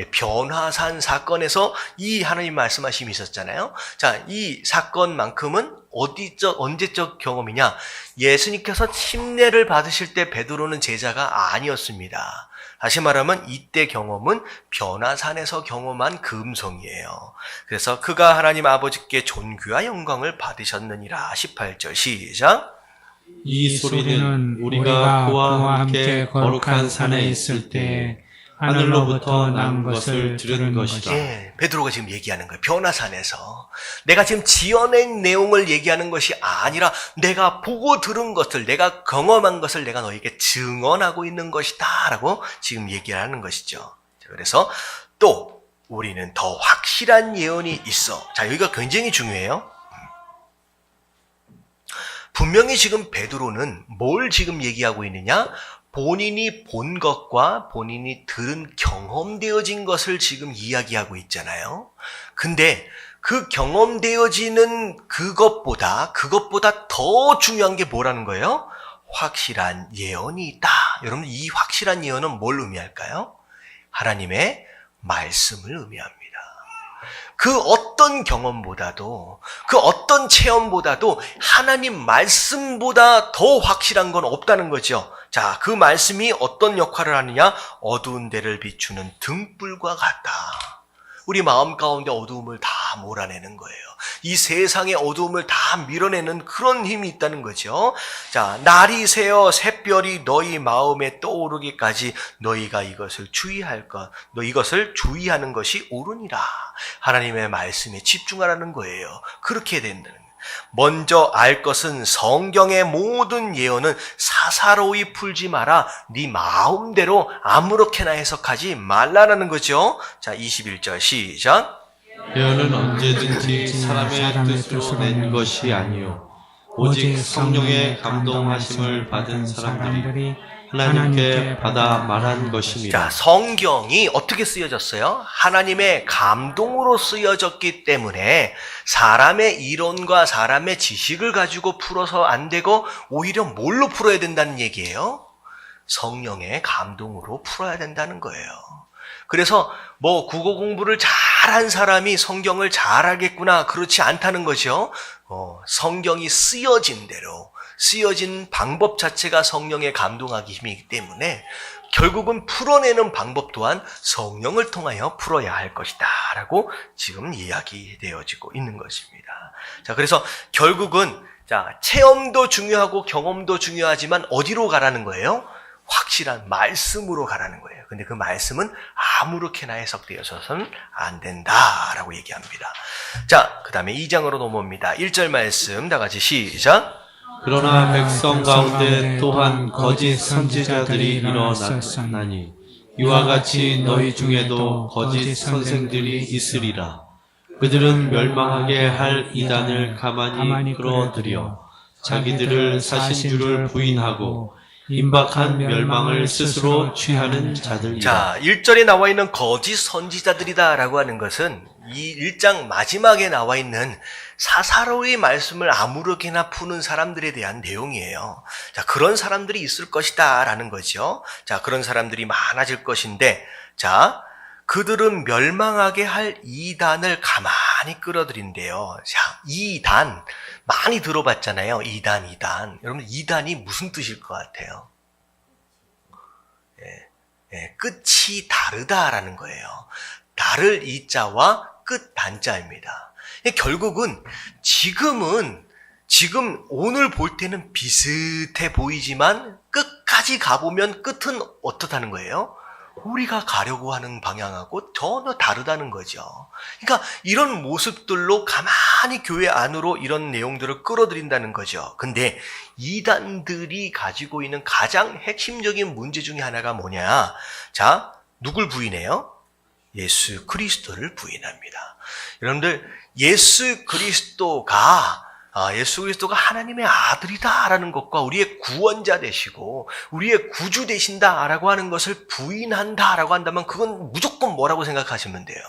변화산 사건에서 이 하나님 말씀하심이 있었잖아요. 자, 이 사건만큼은 언제적 경험이냐? 예수님께서 침례를 받으실 때 베드로는 제자가 아니었습니다. 다시 말하면 이때 경험은 변화산에서 경험한 금송이에요. 그래서 그가 하나님 아버지께 존귀와 영광을 받으셨느니라. 18절 시작. 이 소리는 우리가 그와 함께 거룩한 산에 있을 때 하늘로부터 난 것을 들은 것이다. 베드로가 지금 얘기하는 거예요. 변화산에서. 내가 지금 지어낸 내용을 얘기하는 것이 아니라 내가 보고 들은 것을, 내가 경험한 것을 내가 너에게 증언하고 있는 것이다 라고 지금 얘기하는 것이죠. 그래서 또 우리는 더 확실한 예언이 있어. 자, 여기가 굉장히 중요해요. 분명히 지금 베드로는 뭘 지금 얘기하고 있느냐? 본인이 본 것과 본인이 들은 경험되어진 것을 지금 이야기하고 있잖아요. 근데 그 경험되어지는 그것보다 더 중요한 게 뭐라는 거예요? 확실한 예언이 있다. 여러분 이 확실한 예언은 뭘 의미할까요? 하나님의 말씀을 의미합니다. 그 어떤 경험보다도 그 어떤 체험보다도 하나님 말씀보다 더 확실한 건 없다는 거죠. 자, 그 말씀이 어떤 역할을 하느냐? 어두운 데를 비추는 등불과 같다. 우리 마음 가운데 어두움을 다 몰아내는 거예요. 이 세상의 어두움을 다 밀어내는 그런 힘이 있다는 거죠. 자, 날이 새어 샛별이 너희 마음에 떠오르기까지 너희가 이것을 주의하는 것이 옳으니라. 하나님의 말씀에 집중하라는 거예요. 그렇게 된다는 거예요. 먼저 알 것은 성경의 모든 예언은 사사로이 풀지 마라. 네 마음대로 아무렇게나 해석하지 말라라는 거죠. 자, 21절 시작. 예언은 언제든지 사람의 뜻으로 낸 것이 아니요 오직 성령의 감동하심을 받은 사람들이 하나님께 받아 말한 것입니다. 자, 성경이 어떻게 쓰여졌어요? 하나님의 감동으로 쓰여졌기 때문에 사람의 이론과 사람의 지식을 가지고 풀어서 안 되고 오히려 뭘로 풀어야 된다는 얘기예요? 성령의 감동으로 풀어야 된다는 거예요. 그래서 뭐 국어 공부를 잘한 사람이 성경을 잘 알겠구나, 그렇지 않다는 거죠. 성경이 쓰여진 대로, 쓰여진 방법 자체가 성령의 감동하기 힘이기 때문에 결국은 풀어내는 방법 또한 성령을 통하여 풀어야 할 것이다 라고 지금 이야기되어지고 있는 것입니다. 자, 그래서 결국은 체험도 중요하고 경험도 중요하지만 어디로 가라는 거예요? 확실한 말씀으로 가라는 거예요. 근데 그 말씀은 아무렇게나 해석되어서는 안 된다라고 얘기합니다. 자, 그 다음에 2장으로 넘어옵니다. 1절 말씀 다 같이 시작. 그러나 백성 가운데 또한 거짓 선지자들이 일어나니 이와 같이 너희 중에도 거짓 선생들이 있으리라. 그들은 멸망하게 할 이단을 가만히 끌어들여 자기들을 사신 줄을 부인하고 임박한 멸망을 스스로 취하는 자들이다. 자, 1절에 나와 있는 거짓 선지자들이다라고 하는 것은 이 1장 마지막에 나와 있는 사사로이 말씀을 아무렇게나 푸는 사람들에 대한 내용이에요. 자, 그런 사람들이 있을 것이다 라는 거죠. 자, 그런 사람들이 많아질 것인데, 자, 그들은 멸망하게 할 이단을 가만히 끌어들인대요. 자, 이단 많이 들어봤잖아요. 이단. 여러분, 이단이 무슨 뜻일 것 같아요? 끝이 다르다라는 거예요. 다를 이자와 끝 단자입니다. 결국은 지금 오늘 볼 때는 비슷해 보이지만 끝까지 가보면 끝은 어떻다는 거예요? 우리가 가려고 하는 방향하고 전혀 다르다는 거죠. 그러니까 이런 모습들로 가만히 교회 안으로 이런 내용들을 끌어들인다는 거죠. 근데 이단들이 가지고 있는 가장 핵심적인 문제 중에 하나가 뭐냐? 자, 누굴 부인해요? 예수 그리스도를 부인합니다. 여러분들, 예수 그리스도가 하나님의 아들이다라는 것과 우리의 구원자 되시고 우리의 구주 되신다라고 하는 것을 부인한다라고 한다면 그건 무조건 뭐라고 생각하시면 돼요?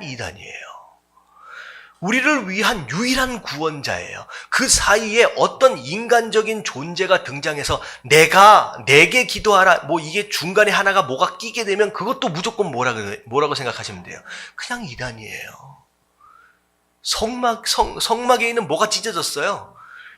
이단이에요. 우리를 위한 유일한 구원자예요. 그 사이에 어떤 인간적인 존재가 등장해서 내게 기도하라, 뭐 이게 중간에 하나가 뭐가 끼게 되면 그것도 무조건 뭐라고 생각하시면 돼요? 그냥 이단이에요. 성막에 있는 뭐가 찢어졌어요?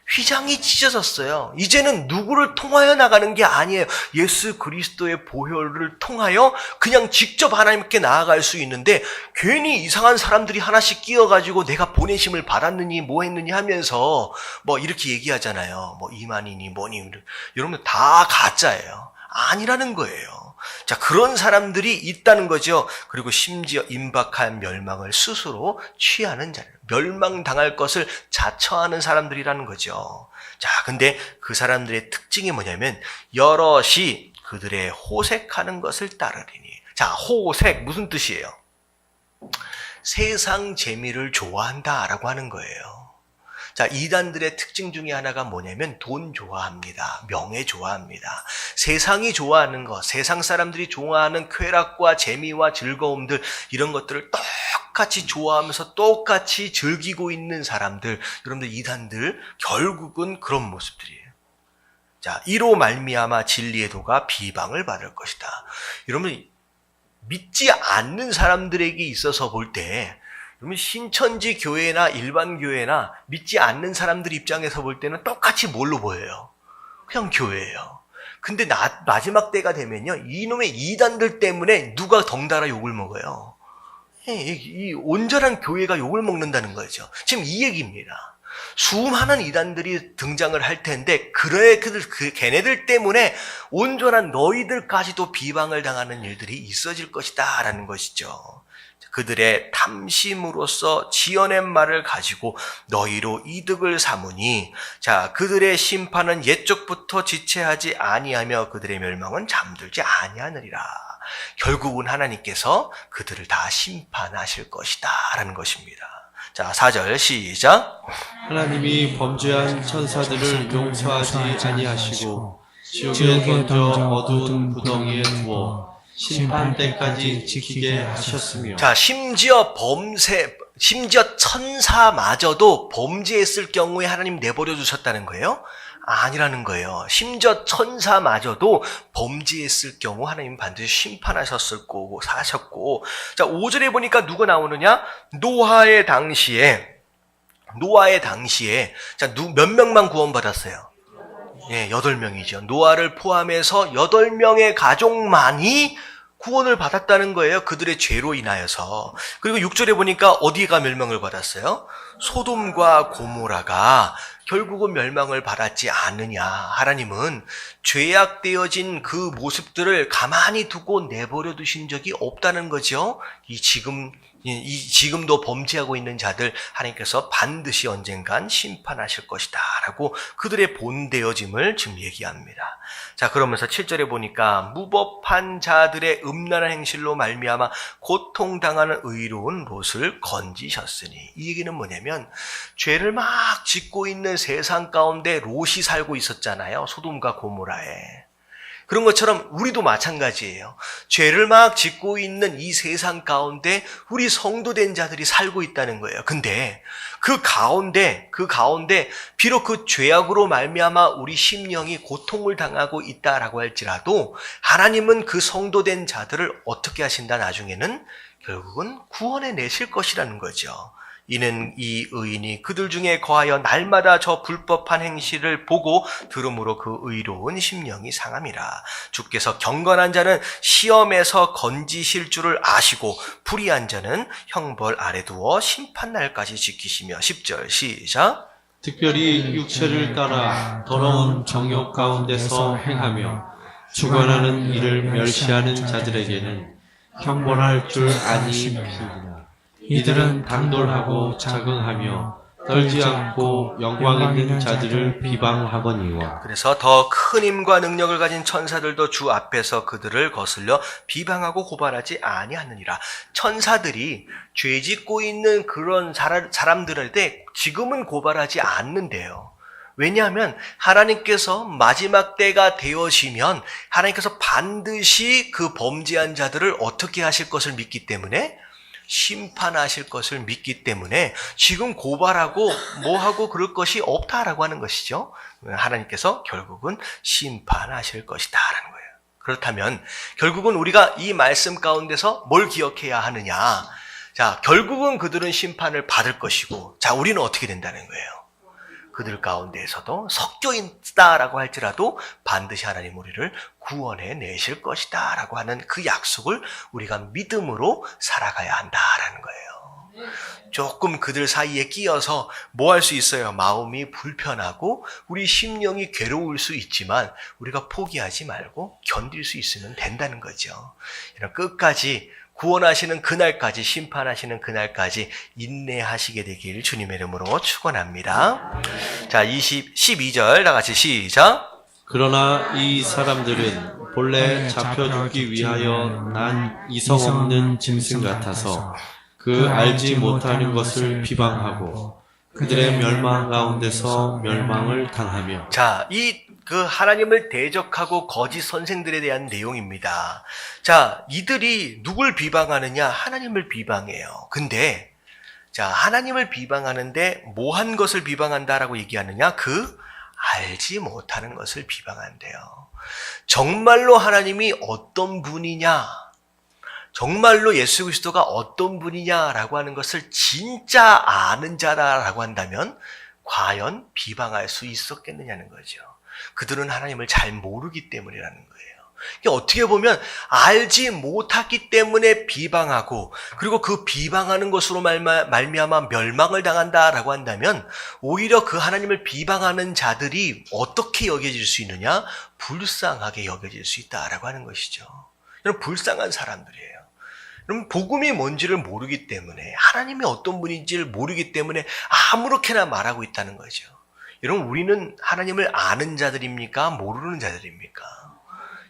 휘장이 찢어졌어요. 이제는 누구를 통하여 나가는 게 아니에요. 예수 그리스도의 보혈을 통하여 그냥 직접 하나님께 나아갈 수 있는데 괜히 이상한 사람들이 하나씩 끼어가지고 내가 보내심을 받았느니 뭐 했느니 하면서 뭐 이렇게 얘기하잖아요. 뭐 이만이니 뭐니. 여러분 다 가짜예요. 아니라는 거예요. 자, 그런 사람들이 있다는 거죠. 그리고 심지어 임박한 멸망을 스스로 취하는 자들, 멸망당할 것을 자처하는 사람들이라는 거죠. 자, 근데 그 사람들의 특징이 뭐냐면 여럿이 그들의 호색하는 것을 따르리니. 자, 호색 무슨 뜻이에요? 세상 재미를 좋아한다라고 하는 거예요. 자, 이단들의 특징 중에 하나가 뭐냐면 돈 좋아합니다. 명예 좋아합니다. 세상이 좋아하는 것, 세상 사람들이 좋아하는 쾌락과 재미와 즐거움들, 이런 것들을 똑같이 좋아하면서 똑같이 즐기고 있는 사람들, 여러분들 이단들 결국은 그런 모습들이에요. 자, 이로 말미암아 진리의 도가 비방을 받을 것이다. 여러분, 믿지 않는 사람들에게 있어서 볼 때, 그러면 신천지 교회나 일반 교회나 믿지 않는 사람들 입장에서 볼 때는 똑같이 뭘로 보여요? 그냥 교회예요. 근데 마지막 때가 되면요, 이놈의 이단들 때문에 누가 덩달아 욕을 먹어요? 이 온전한 교회가 욕을 먹는다는 거죠. 지금 이 얘기입니다. 수많은 이단들이 등장을 할 텐데 걔네들 때문에 온전한 너희들까지도 비방을 당하는 일들이 있어질 것이다 라는 것이죠. 그들의 탐심으로써 지어낸 말을 가지고 너희로 이득을 삼으니, 자, 그들의 심판은 옛적부터 지체하지 아니하며 그들의 멸망은 잠들지 아니하느니라. 결국은 하나님께서 그들을 다 심판하실 것이다 라는 것입니다. 자, 4절 시작. 하나님이 범죄한 천사들을 용서하지 아니하시고 지옥에 던져 어두운 구덩이에 두어 심판 때까지 지키게 하셨으며. 자, 심지어 천사마저도 범죄했을 경우에 하나님 내버려 두셨다는 거예요. 아니라는 거예요. 심지어 천사마저도 범죄했을 경우 하나님 반드시 심판하셨을 거고 사셨고, 자 5절에 보니까 누가 나오느냐? 노아의 당시에 자 몇 명만 구원받았어요? 예, 8명이죠. 노아를 포함해서 8명의 가족만이 구원을 받았다는 거예요. 그들의 죄로 인하여서. 그리고 6절에 보니까 어디가 멸망을 받았어요? 소돔과 고모라가 결국은 멸망을 받았지 않느냐. 하나님은 죄악되어진 그 모습들을 가만히 두고 내버려 두신 적이 없다는 거죠. 지금도 범죄하고 있는 자들 하나님께서 반드시 언젠간 심판하실 것이다 라고 그들의 본되어짐을 지금 얘기합니다. 자, 그러면서 7절에 보니까 무법한 자들의 음란한 행실로 말미암아 고통당하는 의로운 롯을 건지셨으니, 이 얘기는 뭐냐면 죄를 막 짓고 있는 세상 가운데 롯이 살고 있었잖아요. 소돔과 고모라에. 그런 것처럼 우리도 마찬가지예요. 죄를 막 짓고 있는 이 세상 가운데 우리 성도된 자들이 살고 있다는 거예요. 근데 그 가운데 비록 그 죄악으로 말미암아 우리 심령이 고통을 당하고 있다라고 할지라도 하나님은 그 성도된 자들을 어떻게 하신다? 나중에는 결국은 구원해 내실 것이라는 거죠. 이는 이 의인이 그들 중에 거하여 날마다 저 불법한 행실을 보고 들음으로 그 의로운 심령이 상함이라. 주께서 경건한 자는 시험에서 건지실 줄을 아시고 불의한 자는 형벌 아래 두어 심판날까지 지키시며. 10절 시작. 특별히 육체를 따라 더러운 정욕 가운데서 행하며 주관하는 이를 멸시하는 자들에게는 형벌할 줄 아니하시니라. 이들은 당돌하고 자긍하며 떨지 않고 영광 있는 자들을 비방하거니와. 그래서 더 큰 힘과 능력을 가진 천사들도 주 앞에서 그들을 거슬려 비방하고 고발하지 아니하느니라. 천사들이 죄짓고 있는 그런 사람들한테 지금은 고발하지 않는데요. 왜냐하면 하나님께서 마지막 때가 되어지면 하나님께서 반드시 그 범죄한 자들을 어떻게 하실 것을 믿기 때문에, 심판하실 것을 믿기 때문에 지금 고발하고 뭐하고 그럴 것이 없다라고 하는 것이죠. 하나님께서 결국은 심판하실 것이다라는 거예요. 그렇다면 결국은 우리가 이 말씀 가운데서 뭘 기억해야 하느냐? 자, 결국은 그들은 심판을 받을 것이고, 자, 우리는 어떻게 된다는 거예요? 그들 가운데에서도 섞여 있다라고 할지라도 반드시 하나님 우리를 구원해 내실 것이다 라고 하는 그 약속을 우리가 믿음으로 살아가야 한다라는 거예요. 조금 그들 사이에 끼어서 뭐 할 수 있어요? 마음이 불편하고 우리 심령이 괴로울 수 있지만 우리가 포기하지 말고 견딜 수 있으면 된다는 거죠. 끝까지 구원하시는 그날까지, 심판하시는 그날까지 인내하시게 되길 주님의 이름으로 축원합니다. 자, 12절 다 같이 시작. 그러나 이 사람들은 본래 잡혀 죽기 위하여 난 이성 없는 짐승 같아서 그 알지 못하는 것을 비방하고 그들의 멸망 가운데서 멸망을 당하며. 자, 그 하나님을 대적하고 거짓 선생들에 대한 내용입니다. 자, 이들이 누굴 비방하느냐? 하나님을 비방해요. 근데 자, 하나님을 비방하는데 뭐 한 것을 비방한다라고 얘기하느냐? 그 알지 못하는 것을 비방한대요. 정말로 하나님이 어떤 분이냐? 정말로 예수 그리스도가 어떤 분이냐라고 하는 것을 진짜 아는 자다라고 한다면 과연 비방할 수 있었겠느냐는 거죠. 그들은 하나님을 잘 모르기 때문이라는 거예요. 어떻게 보면 알지 못했기 때문에 비방하고, 그리고 그 비방하는 것으로 말미암아 멸망을 당한다라고 한다면 오히려 그 하나님을 비방하는 자들이 어떻게 여겨질 수 있느냐? 불쌍하게 여겨질 수 있다라고 하는 것이죠. 여러분, 불쌍한 사람들이에요. 여러분, 복음이 뭔지를 모르기 때문에, 하나님이 어떤 분인지를 모르기 때문에 아무렇게나 말하고 있다는 거죠. 여러분, 우리는 하나님을 아는 자들입니까? 모르는 자들입니까?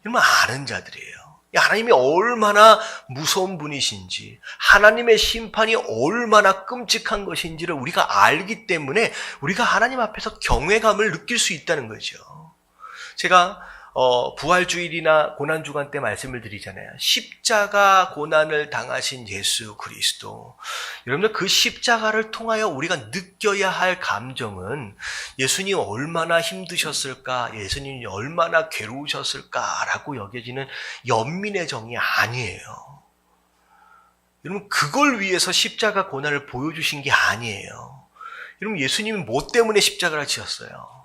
여러분, 아는 자들이에요. 하나님이 얼마나 무서운 분이신지, 하나님의 심판이 얼마나 끔찍한 것인지를 우리가 알기 때문에 우리가 하나님 앞에서 경외감을 느낄 수 있다는 거죠. 제가 부활주일이나 고난주간 때 말씀을 드리잖아요. 십자가 고난을 당하신 예수 그리스도. 여러분들 그 십자가를 통하여 우리가 느껴야 할 감정은 예수님 얼마나 힘드셨을까, 예수님이 얼마나 괴로우셨을까라고 여겨지는 연민의 정이 아니에요. 여러분 그걸 위해서 십자가 고난을 보여주신 게 아니에요. 여러분 예수님이 뭐 때문에 십자가를 지었어요?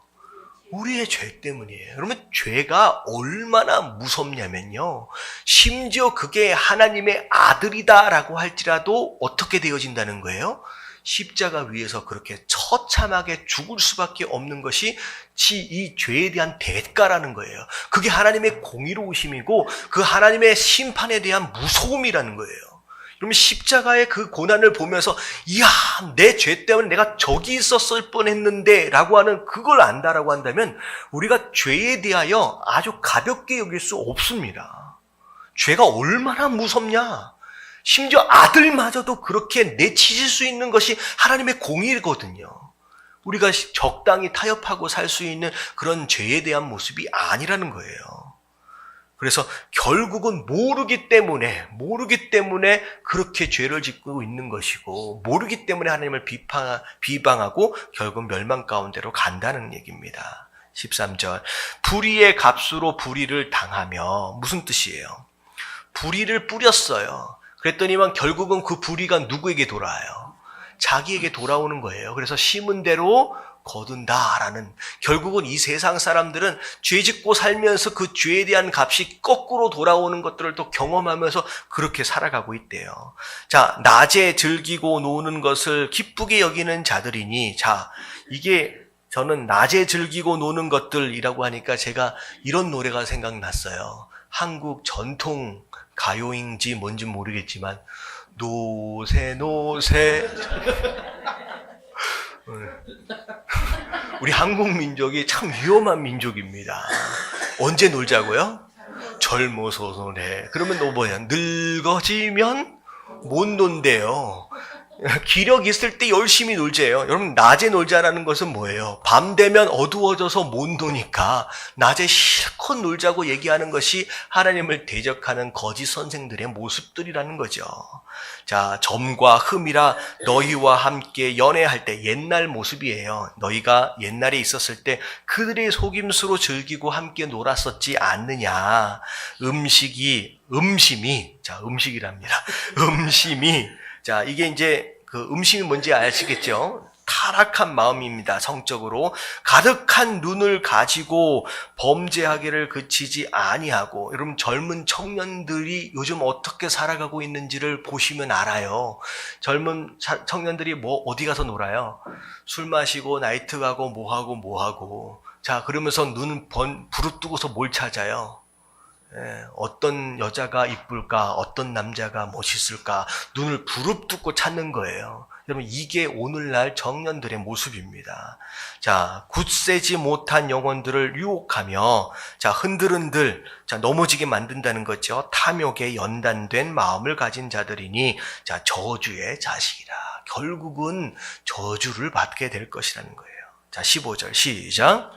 우리의 죄 때문이에요. 여러분 죄가 얼마나 무섭냐면요. 심지어 그게 하나님의 아들이다라고 할지라도 어떻게 되어진다는 거예요? 십자가 위에서 그렇게 처참하게 죽을 수밖에 없는 것이 이 죄에 대한 대가라는 거예요. 그게 하나님의 공의로우심이고 그 하나님의 심판에 대한 무서움이라는 거예요. 여러분 십자가의 그 고난을 보면서 이야 내 죄 때문에 내가 저기 있었을 뻔했는데 라고 하는 그걸 안다라고 한다면 우리가 죄에 대하여 아주 가볍게 여길 수 없습니다. 죄가 얼마나 무섭냐. 심지어 아들마저도 그렇게 내치실 수 있는 것이 하나님의 공의거든요. 우리가 적당히 타협하고 살 수 있는 그런 죄에 대한 모습이 아니라는 거예요. 그래서 결국은 모르기 때문에 그렇게 죄를 짓고 있는 것이고 모르기 때문에 하나님을 비방하고 결국 멸망 가운데로 간다는 얘기입니다. 13절 불의의 값으로 불의를 당하며 무슨 뜻이에요? 불의를 뿌렸어요. 그랬더니만 결국은 그 불의가 누구에게 돌아와요? 자기에게 돌아오는 거예요. 그래서 심은 대로 거둔다라는 결국은 이 세상 사람들은 죄 짓고 살면서 그 죄에 대한 값이 거꾸로 돌아오는 것들을 또 경험하면서 그렇게 살아가고 있대요. 자, 낮에 즐기고 노는 것을 기쁘게 여기는 자들이니 자, 이게 저는 낮에 즐기고 노는 것들이라고 하니까 제가 이런 노래가 생각났어요. 한국 전통 가요인지 뭔지 모르겠지만 노세 우리 한국 민족이 참 위험한 민족입니다. 언제 놀자고요? 젊어서 노래. 그러면 너 뭐야? 늙어지면 못 논대요. 기력 있을 때 열심히 놀자예요. 여러분 낮에 놀자라는 것은 뭐예요? 밤 되면 어두워져서 못 노니까 낮에 실컷 놀자고 얘기하는 것이 하나님을 대적하는 거짓 선생들의 모습들이라는 거죠. 자, 점과 흠이라 너희와 함께 연애할 때 옛날 모습이에요. 너희가 옛날에 있었을 때 그들의 속임수로 즐기고 함께 놀았었지 않느냐. 음심이 자, 이게 이제 그 음심이 뭔지 아시겠죠? 타락한 마음입니다. 성적으로 가득한 눈을 가지고 범죄하기를 그치지 아니하고 여러분 젊은 청년들이 요즘 어떻게 살아가고 있는지를 보시면 알아요. 젊은 청년들이 어디 가서 놀아요? 술 마시고 나이트 가고 뭐하고 자 그러면서 눈 부릅뜨고서 뭘 찾아요? 어떤 여자가 이쁠까? 어떤 남자가 멋있을까? 눈을 부릅뜨고 찾는 거예요. 여러분 이게 오늘날 청년들의 모습입니다. 자, 굳세지 못한 영혼들을 유혹하며 자, 흔들흔들 자, 넘어지게 만든다는 거죠. 탐욕에 연단된 마음을 가진 자들이니 자, 저주의 자식이라. 결국은 저주를 받게 될 것이라는 거예요. 자, 15절 시작.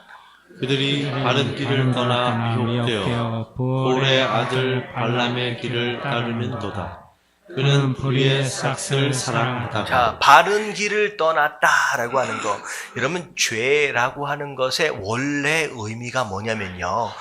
그들이 바른 길을 떠나 미혹되어 볼의 아들 발람의 길을 따르는도다. 그는 불의의 싹을 사랑하다가 자, 바른 길을 떠났다라고 하는 거. 여러분 죄라고 하는 것의 원래 의미가 뭐냐면요.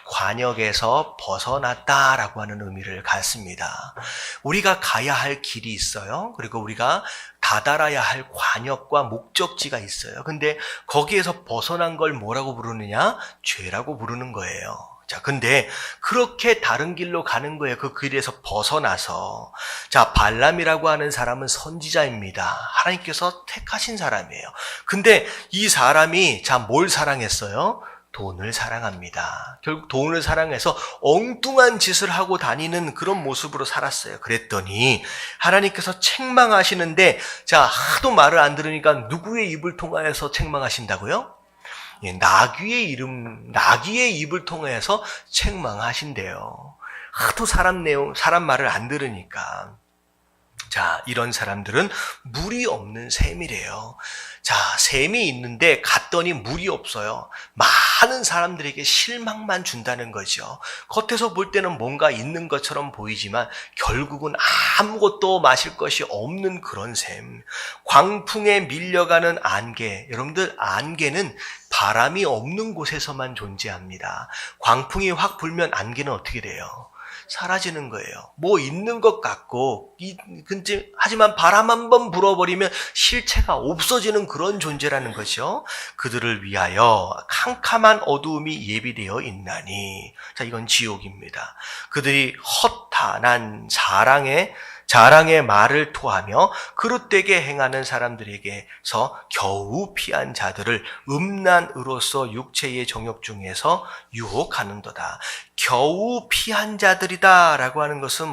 관역에서 벗어났다라고 하는 의미를 갖습니다. 우리가 가야 할 길이 있어요. 그리고 우리가 다다라야 할 관역과 목적지가 있어요. 근데 거기에서 벗어난 걸 뭐라고 부르느냐? 죄라고 부르는 거예요. 자, 근데 그렇게 다른 길로 가는 거예요. 그 길에서 벗어나서. 자, 발람이라고 하는 사람은 선지자입니다. 하나님께서 택하신 사람이에요. 근데 이 사람이 자, 뭘 사랑했어요? 돈을 사랑합니다. 결국 돈을 사랑해서 엉뚱한 짓을 하고 다니는 그런 모습으로 살았어요. 그랬더니 하나님께서 책망하시는데 자, 하도 말을 안 들으니까 누구의 입을 통하여서 책망하신다고요? 예, 나귀의 입을 통해서 책망하신대요. 하도 사람 말을 안 들으니까. 자, 이런 사람들은 물이 없는 샘이래요. 자, 샘이 있는데 갔더니 물이 없어요. 많은 사람들에게 실망만 준다는 거죠. 겉에서 볼 때는 뭔가 있는 것처럼 보이지만 결국은 아무것도 마실 것이 없는 그런 샘. 광풍에 밀려가는 안개. 여러분들, 안개는 바람이 없는 곳에서만 존재합니다. 광풍이 확 불면 안개는 어떻게 돼요? 사라지는 거예요. 뭐 있는 것 같고, 하지만 바람 한번 불어버리면 실체가 없어지는 그런 존재라는 거죠. 그들을 위하여 캄캄한 어두움이 예비되어 있나니. 자, 이건 지옥입니다. 그들이 허탄한 자랑의 말을 토하며 그릇되게 행하는 사람들에게서 겨우 피한 자들을 음란으로서 육체의 정욕 중에서 유혹하는도다. 겨우 피한 자들이다 라고 하는 것은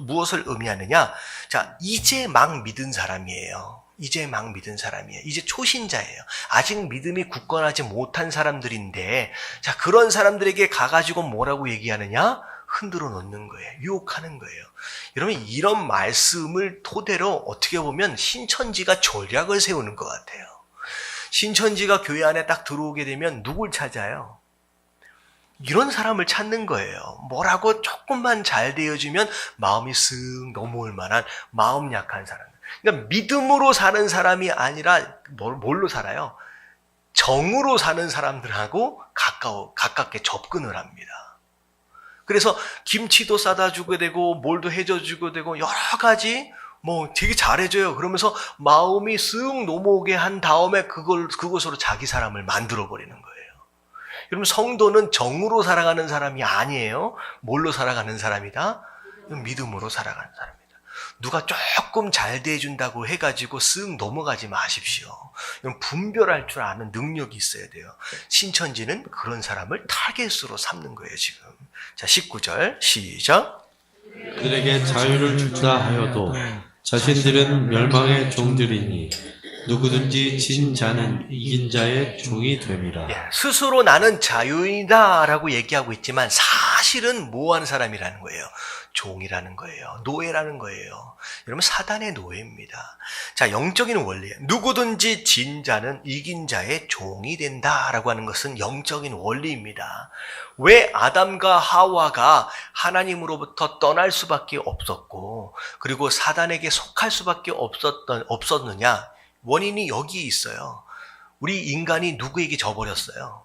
무엇을 의미하느냐? 자, 이제 막 믿은 사람이에요. 이제 막 믿은 사람이에요. 이제 초신자예요. 아직 믿음이 굳건하지 못한 사람들인데, 자, 그런 사람들에게 가가지고 뭐라고 얘기하느냐? 흔들어 놓는 거예요. 유혹하는 거예요. 여러분, 이런 말씀을 토대로 어떻게 보면 신천지가 전략을 세우는 것 같아요. 신천지가 교회 안에 딱 들어오게 되면 누굴 찾아요? 이런 사람을 찾는 거예요. 뭐라고 조금만 잘 되어주면 마음이 쓱 넘어올 만한 마음 약한 사람. 그러니까 믿음으로 사는 사람이 아니라 뭘로 살아요? 정으로 사는 사람들하고 가깝게 접근을 합니다. 그래서 김치도 싸다 주게 되고 뭘도 해줘 주게 되고 여러 가지 뭐 되게 잘해줘요. 그러면서 마음이 쓱 넘어오게 한 다음에 그것으로 자기 사람을 만들어 버리는 거예요. 여러분, 성도는 정으로 살아가는 사람이 아니에요. 뭘로 살아가는 사람이다? 믿음으로 살아가는 사람이다. 누가 조금 잘 대해준다고 해가지고 쓱 넘어가지 마십시오. 분별할 줄 아는 능력이 있어야 돼요. 신천지는 그런 사람을 타겟으로 삼는 거예요, 지금. 자, 19절 시작. 그들에게 자유를 준다 하여도 자신들은 멸망의 종들이니 누구든지 진 자는 이긴 자의 종이 됨이라. 스스로 나는 자유인이다 라고 얘기하고 있지만 사실은 뭐 하는 사람이라는 거예요? 종이라는 거예요. 노예라는 거예요. 여러분, 사단의 노예입니다. 자, 영적인 원리예요. 누구든지 진 자는 이긴 자의 종이 된다라고 하는 것은 영적인 원리입니다. 왜 아담과 하와가 하나님으로부터 떠날 수밖에 없었고, 그리고 사단에게 속할 수밖에 없었느냐? 원인이 여기에 있어요. 우리 인간이 누구에게 져버렸어요?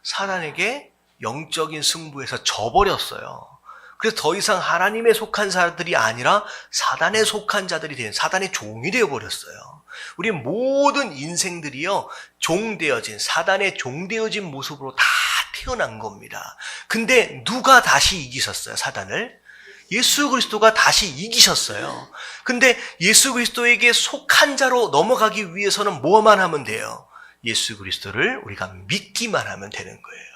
사단에게 영적인 승부에서 져버렸어요. 그래서 더 이상 하나님에 속한 자들이 아니라 사단에 속한 자들이 된, 사단의 종이 되어버렸어요. 우리 모든 인생들이요, 사단의 종되어진 모습으로 다 태어난 겁니다. 근데 누가 다시 이기셨어요, 사단을? 예수 그리스도가 다시 이기셨어요. 근데 예수 그리스도에게 속한 자로 넘어가기 위해서는 뭐만 하면 돼요? 예수 그리스도를 우리가 믿기만 하면 되는 거예요.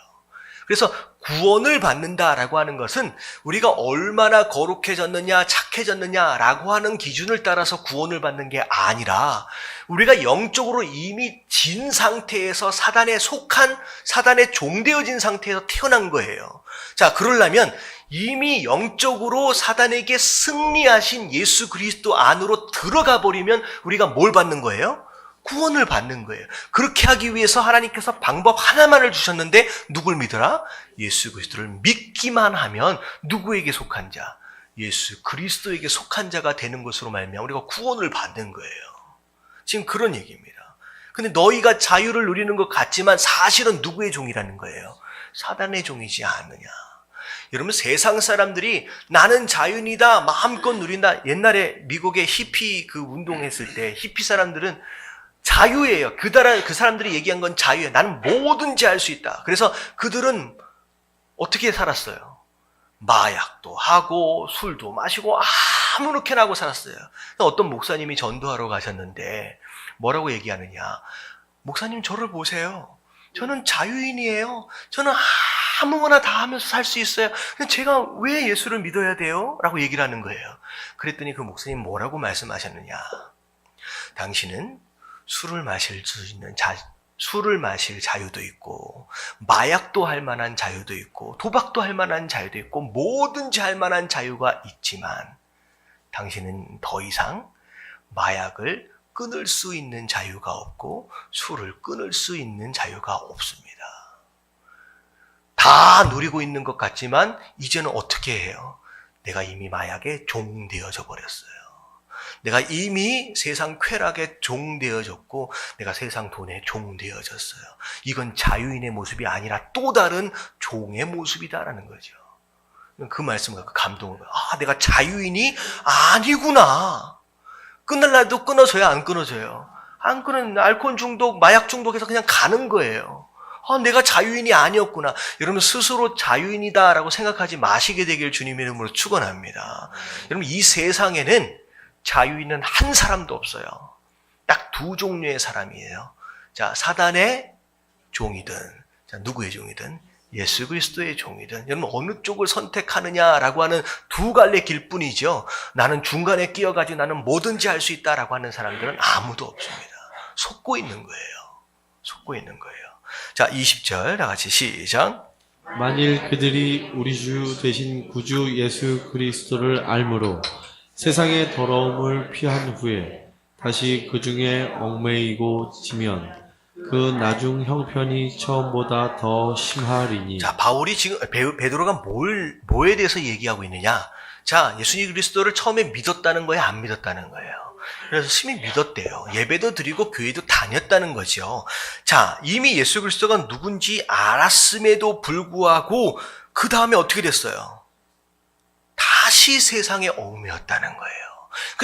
그래서 구원을 받는다라고 하는 것은 우리가 얼마나 거룩해졌느냐, 착해졌느냐라고 하는 기준을 따라서 구원을 받는 게 아니라 우리가 영적으로 이미 진 상태에서 사단에 속한, 사단에 종되어진 상태에서 태어난 거예요. 자, 그러려면 이미 영적으로 사단에게 승리하신 예수 그리스도 안으로 들어가 버리면 우리가 뭘 받는 거예요? 구원을 받는 거예요. 그렇게 하기 위해서 하나님께서 방법 하나만을 주셨는데 누굴 믿어라? 예수 그리스도를 믿기만 하면 누구에게 속한 자? 예수 그리스도에게 속한 자가 되는 것으로 말미암아 우리가 구원을 받는 거예요. 지금 그런 얘기입니다. 근데 너희가 자유를 누리는 것 같지만 사실은 누구의 종이라는 거예요? 사단의 종이지 않느냐. 여러분, 세상 사람들이 나는 자유인이다, 마음껏 누린다. 옛날에 미국의 히피 운동했을 때 히피 사람들은 자유예요. 그 사람들이 얘기한 건 자유예요. 나는 뭐든지 할 수 있다. 그래서 그들은 어떻게 살았어요? 마약도 하고 술도 마시고 아무렇게나 하고 살았어요. 어떤 목사님이 전도하러 가셨는데 뭐라고 얘기하느냐? 목사님, 저를 보세요. 저는 자유인이에요. 저는 아무거나 다 하면서 살 수 있어요. 근데 제가 왜 예수를 믿어야 돼요? 라고 얘기를 하는 거예요. 그랬더니 그 목사님 뭐라고 말씀하셨느냐? 당신은 술을 마실 자유도 있고, 마약도 할 만한 자유도 있고, 도박도 할 만한 자유도 있고, 뭐든지 할 만한 자유가 있지만, 당신은 더 이상 마약을 끊을 수 있는 자유가 없고 술을 끊을 수 있는 자유가 없습니다. 다 누리고 있는 것 같지만 이제는 어떻게 해요? 내가 이미 마약에 종되어져 버렸어요. 내가 이미 세상 쾌락에 종되어졌고 내가 세상 돈에 종되어졌어요. 이건 자유인의 모습이 아니라 또 다른 종의 모습이다라는 거죠. 그 말씀을 갖고 감동을 받아요. 아, 내가 자유인이 아니구나. 끊을 날도 끊어져야 안 끊어져요. 안 끊은 알코올 중독, 마약 중독에서 그냥 가는 거예요. 아, 내가 자유인이 아니었구나. 여러분 스스로 자유인이다라고 생각하지 마시게 되길 주님의 이름으로 축원합니다. 여러분 이 세상에는 자유인은 한 사람도 없어요. 딱 두 종류의 사람이에요. 자, 사단의 종이든, 자, 누구의 종이든, 예수 그리스도의 종이든, 여러분 어느 쪽을 선택하느냐라고 하는 두 갈래 길뿐이죠. 나는 중간에 끼어가지고 나는 뭐든지 할 수 있다라고 하는 사람들은 아무도 없습니다. 속고 있는 거예요. 속고 있는 거예요. 자, 20절 다 같이 시작. 만일 그들이 우리 주 되신 구주 예수 그리스도를 알므로 세상의 더러움을 피한 후에 다시 그 중에 얽매이고 지면 그 나중 형편이 처음보다 더 심하리니. 자, 바울이 지금 베드로가 뭐에 대해서 얘기하고 있느냐? 자, 예수님 그리스도를 처음에 믿었다는 거예요, 안 믿었다는 거예요? 그래서 심히 믿었대요. 예배도 드리고 교회도 다녔다는 거죠. 자, 이미 예수 그리스도가 누군지 알았음에도 불구하고 그 다음에 어떻게 됐어요? 다시 세상에 얽매였다는 거예요.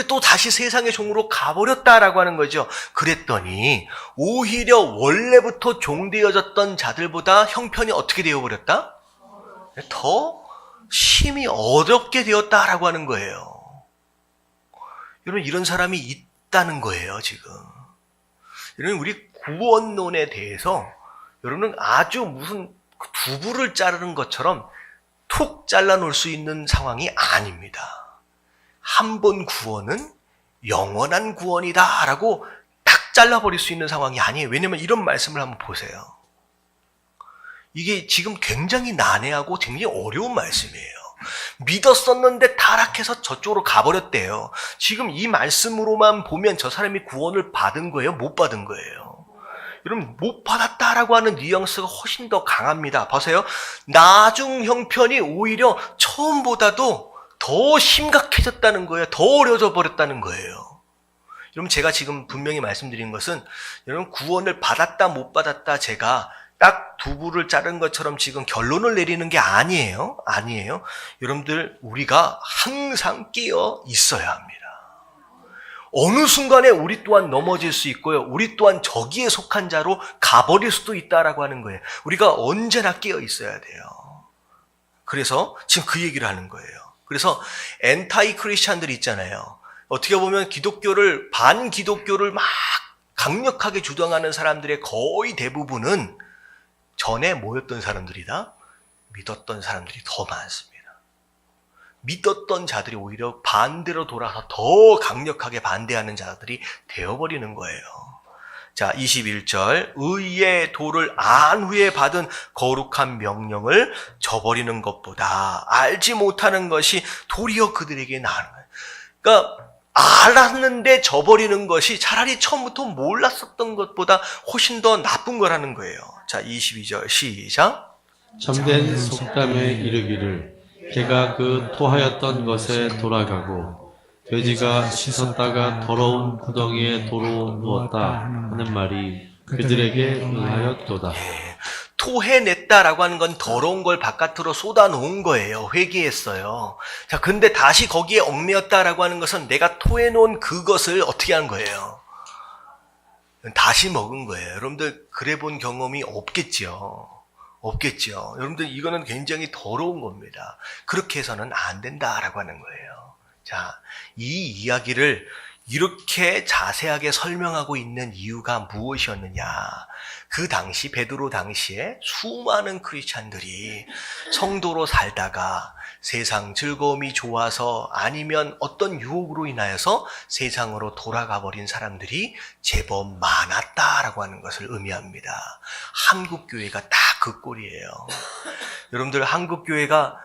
또 다시 세상의 종으로 가버렸다라고 하는 거죠. 그랬더니 오히려 원래부터 종되어졌던 자들보다 형편이 어떻게 되어버렸다? 더 심히 어렵게 되었다라고 하는 거예요. 여러분 이런 사람이 있다는 거예요 지금. 여러분 우리 구원론에 대해서 여러분은 아주 무슨 두부를 자르는 것처럼 툭 잘라놓을 수 있는 상황이 아닙니다. 한 번 구원은 영원한 구원이다 라고 딱 잘라버릴 수 있는 상황이 아니에요. 왜냐면 이런 말씀을 한번 보세요. 이게 지금 굉장히 난해하고 굉장히 어려운 말씀이에요. 믿었었는데 타락해서 저쪽으로 가버렸대요. 지금 이 말씀으로만 보면 저 사람이 구원을 받은 거예요? 못 받은 거예요? 여러분 못 받았다라고 하는 뉘앙스가 훨씬 더 강합니다. 보세요. 나중 형편이 오히려 처음보다도 더 심각해졌다는 거예요. 더 어려져 버렸다는 거예요. 여러분 제가 지금 분명히 말씀드린 것은 여러분 구원을 받았다 못 받았다 제가 딱 두부를 자른 것처럼 지금 결론을 내리는 게 아니에요. 아니에요. 여러분들 우리가 항상 깨어 있어야 합니다. 어느 순간에 우리 또한 넘어질 수 있고요. 우리 또한 저기에 속한 자로 가버릴 수도 있다라고 하는 거예요. 우리가 언제나 깨어 있어야 돼요. 그래서 지금 그 얘기를 하는 거예요. 그래서 엔타이 크리스찬들이 있잖아요. 어떻게 보면 반기독교를 막 강력하게 주장하는 사람들의 거의 대부분은 전에 뭐였던 사람들이다? 믿었던 사람들이 더 많습니다. 믿었던 자들이 오히려 반대로 돌아서 더 강력하게 반대하는 자들이 되어버리는 거예요. 자, 21절. 의의 도를 안 후에 받은 거룩한 명령을 저버리는 것보다 알지 못하는 것이 도리어 그들에게 나은 거예요. 그러니까 알았는데 저버리는 것이 차라리 처음부터 몰랐었던 것보다 훨씬 더 나쁜 거라는 거예요. 자, 22절 시작. 참된 속담에 이르기를 개가 그 토하였던 것에 돌아가고 돼지가 씻었다가 더러운 구덩이에 도로 누웠다 하는 말이 그들에게 응하였도다. 토해냈다라고 하는 건 더러운 걸 바깥으로 쏟아놓은 거예요. 회개했어요. 자, 근데 다시 거기에 얽매였다라고 하는 것은 내가 토해놓은 그것을 어떻게 한 거예요? 다시 먹은 거예요. 여러분들 그래 본 경험이 없겠죠. 없겠죠. 여러분들 이거는 굉장히 더러운 겁니다. 그렇게 해서는 안 된다라고 하는 거예요. 자, 이 이야기를 이렇게 자세하게 설명하고 있는 이유가 무엇이었느냐? 그 당시 베드로 당시에 수많은 크리스찬들이 성도로 살다가 세상 즐거움이 좋아서 아니면 어떤 유혹으로 인하여서 세상으로 돌아가 버린 사람들이 제법 많았다라고 하는 것을 의미합니다. 한국 교회가 다 그 꼴이에요. 여러분들 한국 교회가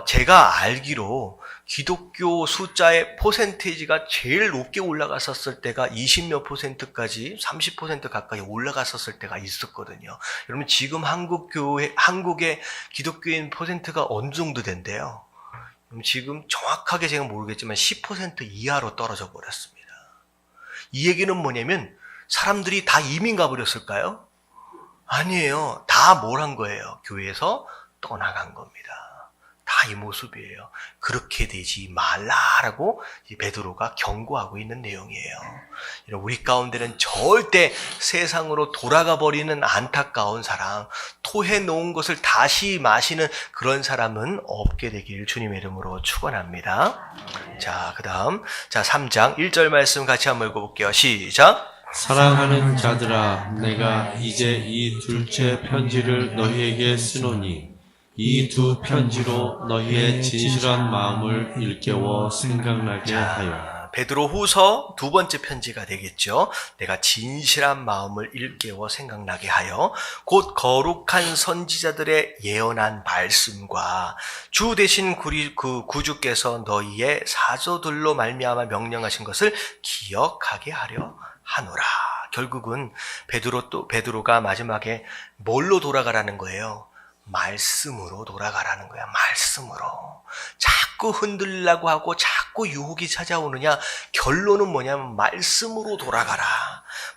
제가 알기로 기독교 숫자의 퍼센테이지가 제일 높게 올라갔었을 때가 20몇 %까지 30% 가까이 올라갔었을 때가 있었거든요. 여러분 지금 한국의 기독교인 퍼센트가 어느 정도 된대요? 지금 정확하게 제가 모르겠지만 10% 이하로 떨어져 버렸습니다. 이 얘기는 뭐냐면 사람들이 다 이민 가버렸을까요? 아니에요. 다 뭘 한 거예요? 교회에서 떠나간 겁니다. 다 이 모습이에요. 그렇게 되지 말라라고 베드로가 경고하고 있는 내용이에요. 우리 가운데는 절대 세상으로 돌아가 버리는 안타까운 사람, 토해 놓은 것을 다시 마시는 그런 사람은 없게 되길 주님의 이름으로 축원합니다. 자, 그다음 3장 1절 말씀 같이 한번 읽어볼게요. 시작. 사랑하는 자들아, 내가 이제 이 둘째 편지를 너희에게 쓰노니 이 두 편지로 너희의 진실한 마음을 일깨워 생각나게 하여. 베드로 후서 두 번째 편지가 되겠죠. 내가 진실한 마음을 일깨워 생각나게 하여 곧 거룩한 선지자들의 예언한 말씀과 주 대신 그 구주께서 너희의 사도들로 말미암아 명령하신 것을 기억하게 하려 하노라. 결국은 베드로가 마지막에 뭘로 돌아가라는 거예요? 말씀으로 돌아가라는 거야. 말씀으로. 자꾸 흔들려고 하고 자꾸 유혹이 찾아오느냐? 결론은 뭐냐면 말씀으로 돌아가라.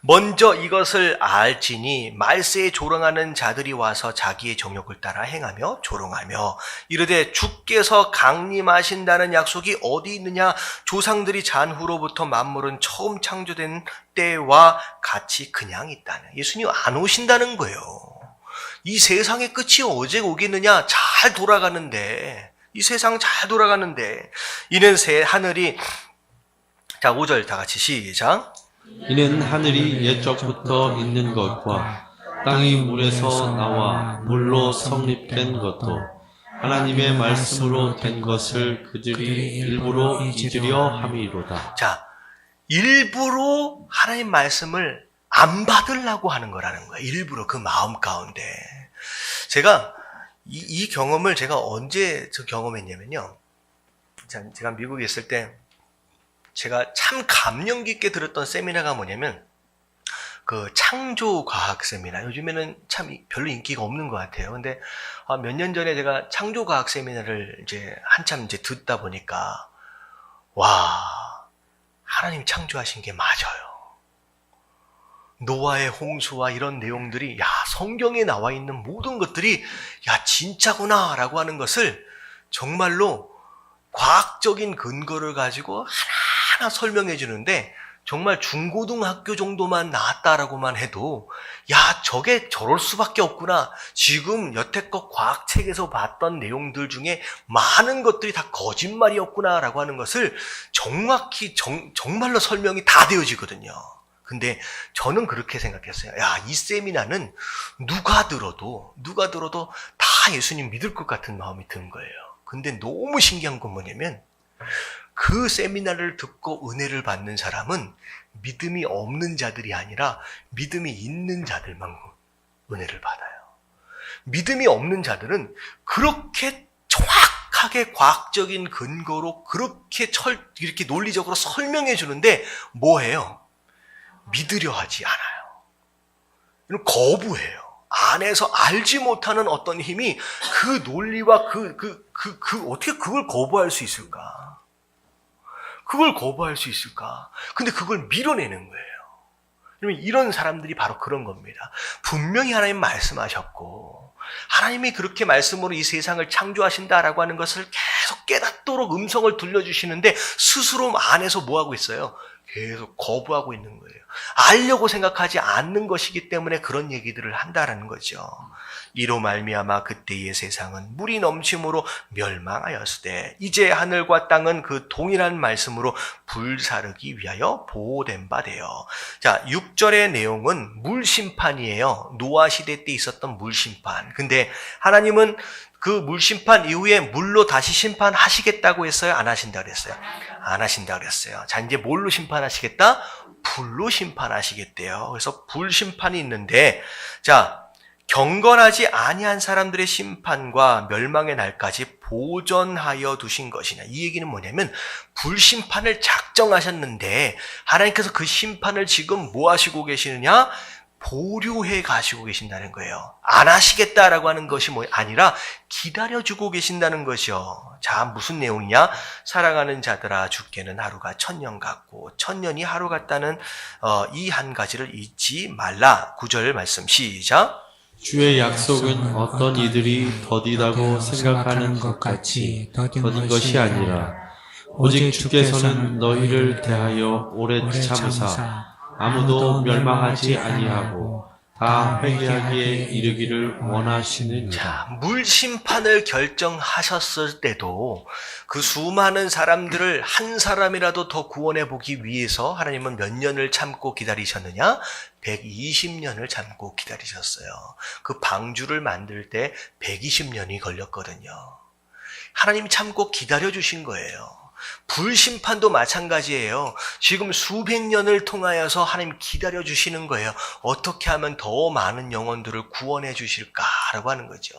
먼저 이것을 알지니 말세에 조롱하는 자들이 와서 자기의 정욕을 따라 행하며 조롱하며 이르되 주께서 강림하신다는 약속이 어디 있느냐? 조상들이 잔후로부터 만물은 처음 창조된 때와 같이 그냥 있다는. 예수님 안 오신다는 거예요. 이 세상의 끝이 언제 오겠느냐? 잘 돌아가는데. 이 세상 잘 돌아가는데. 이는 새 하늘이, 자 5절 다 같이 시작. 이는 하늘이 옛적부터 있는 것과 땅이 물에서 나와 물로 성립된 것도 하나님의 말씀으로 된 것을 그들이 일부러 잊으려 함이로다. 자, 일부러 하나님 말씀을 안 받으려고 하는 거라는 거예요. 일부러 그 마음 가운데. 제가 이 경험을 제가 언제 경험했냐면요. 제가 미국에 있을 때 제가 참 감명 깊게 들었던 세미나가 뭐냐면 그 창조과학 세미나. 요즘에는 참 별로 인기가 없는 것 같아요. 근데 몇 년 전에 제가 창조과학 세미나를 한참 듣다 보니까 와, 하나님 창조하신 게 맞아요. 노아의 홍수와 이런 내용들이 성경에 나와 있는 모든 것들이 진짜구나 라고 하는 것을 정말로 과학적인 근거를 가지고 하나하나 설명해 주는데 정말 중고등학교 정도만 나왔다라고만 해도 저게 저럴 수밖에 없구나. 지금 여태껏 과학책에서 봤던 내용들 중에 많은 것들이 다 거짓말이었구나 라고 하는 것을 정확히 정말로 설명이 다 되어지거든요. 근데 저는 그렇게 생각했어요. 이 세미나는 누가 들어도 다 예수님 믿을 것 같은 마음이 든 거예요. 근데 너무 신기한 건 뭐냐면 그 세미나를 듣고 은혜를 받는 사람은 믿음이 없는 자들이 아니라 믿음이 있는 자들만 은혜를 받아요. 믿음이 없는 자들은 그렇게 정확하게 과학적인 근거로 그렇게 이렇게 논리적으로 설명해 주는데 뭐해요? 믿으려 하지 않아요. 거부해요. 안에서 알지 못하는 어떤 힘이 그 논리와 어떻게 그걸 거부할 수 있을까? 그걸 거부할 수 있을까? 근데 그걸 밀어내는 거예요. 이런 사람들이 바로 그런 겁니다. 분명히 하나님 말씀하셨고, 하나님이 그렇게 말씀으로 이 세상을 창조하신다라고 하는 것을 계속 깨닫도록 음성을 들려주시는데 스스로 안에서 뭐하고 있어요? 계속 거부하고 있는 거예요. 알려고 생각하지 않는 것이기 때문에 그런 얘기들을 한다라는 거죠. 이로 말미암아 그때의 세상은 물이 넘침으로 멸망하였으되 이제 하늘과 땅은 그 동일한 말씀으로 불사르기 위하여 보호된 바 되어. 자, 6절의 내용은 물심판이에요. 노아 시대 때 있었던 물심판. 근데 하나님은 그 물심판 이후에 물로 다시 심판하시겠다고 했어요? 안 하신다 그랬어요? 안 하신다 그랬어요. 자, 이제 뭘로 심판하시겠다? 불로 심판하시겠대요. 그래서 불심판이 있는데, 자, 경건하지 아니한 사람들의 심판과 멸망의 날까지 보전하여 두신 것이냐. 이 얘기는 뭐냐면 불심판을 작정하셨는데 하나님께서 그 심판을 지금 뭐 하시고 계시느냐? 보류해 가시고 계신다는 거예요. 안 하시겠다라고 하는 것이 아니라 기다려주고 계신다는 것이요. 자, 무슨 내용이냐? 사랑하는 자들아, 주께는 하루가 1000년 같고 1000년이 하루 같다는 이 한 가지를 잊지 말라. 9절 말씀 시작. 주의 약속은 어떤 이들이 더디다고 생각하는 것 같이 더딘 것이 아니라 오직 주께서는 너희를 대하여 오래 참으사 아무도 멸망하지 아니하고 다 회개하기에 이르기를 원하시느니라. 자, 물심판을 결정하셨을 때도 그 수많은 사람들을 한 사람이라도 더 구원해 보기 위해서 하나님은 몇 년을 참고 기다리셨느냐? 120년을 참고 기다리셨어요. 그 방주를 만들 때 120년이 걸렸거든요. 하나님이 참고 기다려주신 거예요. 불심판도 마찬가지예요. 지금 수백 년을 통하여서 하나님 기다려주시는 거예요. 어떻게 하면 더 많은 영혼들을 구원해 주실까라고 하는 거죠.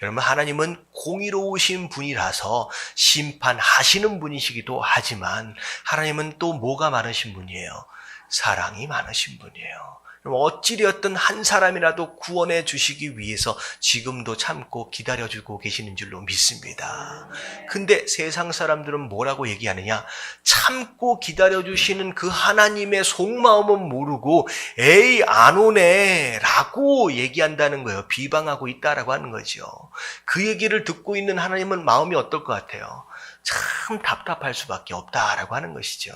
여러분, 하나님은 공의로우신 분이라서 심판하시는 분이시기도 하지만 하나님은 또 뭐가 많으신 분이에요? 사랑이 많으신 분이에요. 어찌되었든 한 사람이라도 구원해 주시기 위해서 지금도 참고 기다려주고 계시는 줄로 믿습니다. 근데 세상 사람들은 뭐라고 얘기하느냐? 참고 기다려주시는 그 하나님의 속마음은 모르고 에이 안 오네 라고 얘기한다는 거예요. 비방하고 있다라고 하는 거죠. 그 얘기를 듣고 있는 하나님은 마음이 어떨 것 같아요? 참 답답할 수밖에 없다라고 하는 것이죠.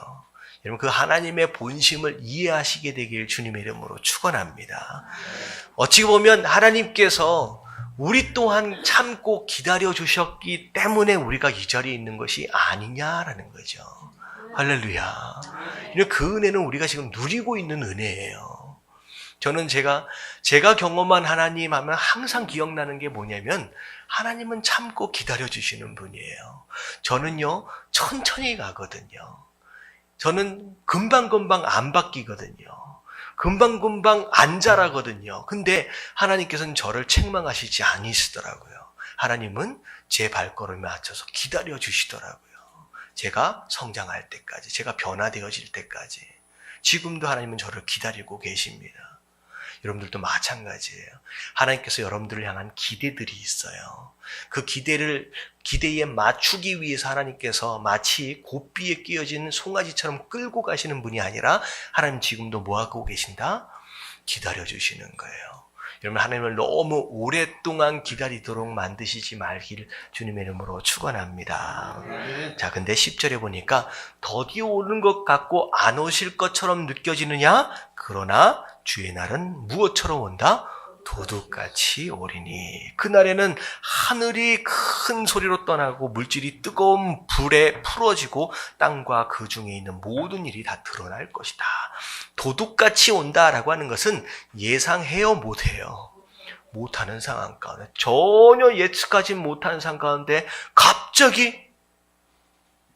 여러분, 그 하나님의 본심을 이해하시게 되길 주님의 이름으로 축원합니다. 어찌 보면 하나님께서 우리 또한 참고 기다려 주셨기 때문에 우리가 이 자리에 있는 것이 아니냐라는 거죠. 할렐루야. 그 은혜는 우리가 지금 누리고 있는 은혜예요. 저는 제가 경험한 하나님 하면 항상 기억나는 게 뭐냐면 하나님은 참고 기다려 주시는 분이에요. 저는요 천천히 가거든요. 저는 금방금방 안 바뀌거든요. 금방금방 안 자라거든요. 근데 하나님께서는 저를 책망하시지 않으시더라고요. 하나님은 제 발걸음에 맞춰서 기다려 주시더라고요. 제가 성장할 때까지, 제가 변화되어질 때까지. 지금도 하나님은 저를 기다리고 계십니다. 여러분들도 마찬가지예요. 하나님께서 여러분들을 향한 기대들이 있어요. 그 기대에 맞추기 위해서 하나님께서 마치 고삐에 끼어진 송아지처럼 끌고 가시는 분이 아니라 하나님 지금도 뭐 하고 계신다? 기다려주시는 거예요. 여러분, 하나님을 너무 오랫동안 기다리도록 만드시지 말길 주님의 이름으로 축원합니다. 자, 근데 10절에 보니까 더디 오는 것 같고 안 오실 것처럼 느껴지느냐? 그러나 주의 날은 무엇처럼 온다? 도둑같이 오리니. 그날에는 하늘이 큰 소리로 떠나고 물질이 뜨거운 불에 풀어지고 땅과 그 중에 있는 모든 일이 다 드러날 것이다. 도둑같이 온다라고 하는 것은 예상해요, 못해요? 못하는 상황 가운데, 전혀 예측하지 못하는 상황 가운데 갑자기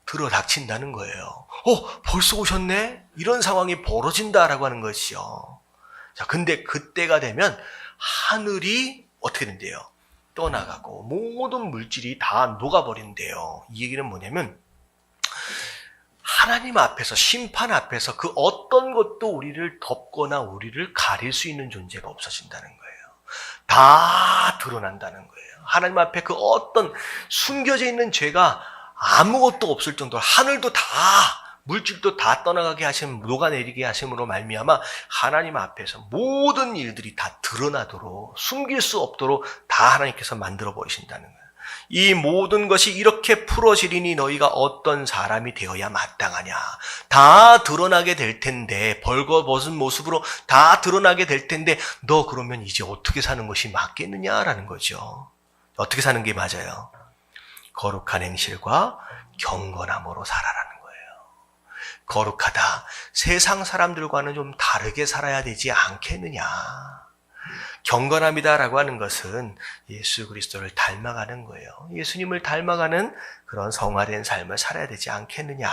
들어닥친다는 거예요. 벌써 오셨네? 이런 상황이 벌어진다라고 하는 것이요. 자, 근데 그때가 되면 하늘이 어떻게 된대요? 떠나가고 모든 물질이 다 녹아버린대요. 이 얘기는 뭐냐면 하나님 앞에서, 심판 앞에서 그 어떤 것도 우리를 덮거나 우리를 가릴 수 있는 존재가 없어진다는 거예요. 다 드러난다는 거예요. 하나님 앞에 그 어떤 숨겨져 있는 죄가 아무것도 없을 정도로 하늘도 다, 물질도 다 떠나가게 하심, 녹아내리게 하심으로 말미암아 하나님 앞에서 모든 일들이 다 드러나도록, 숨길 수 없도록 다 하나님께서 만들어 버리신다는 거예요. 이 모든 것이 이렇게 풀어지리니 너희가 어떤 사람이 되어야 마땅하냐. 다 드러나게 될 텐데, 벌거벗은 모습으로 다 드러나게 될 텐데 너 그러면 이제 어떻게 사는 것이 맞겠느냐라는 거죠. 어떻게 사는 게 맞아요? 거룩한 행실과 경건함으로 살아라는 거예요. 거룩하다. 세상 사람들과는 좀 다르게 살아야 되지 않겠느냐. 경건함이다라고 하는 것은 예수 그리스도를 닮아가는 거예요. 예수님을 닮아가는 그런 성화된 삶을 살아야 되지 않겠느냐.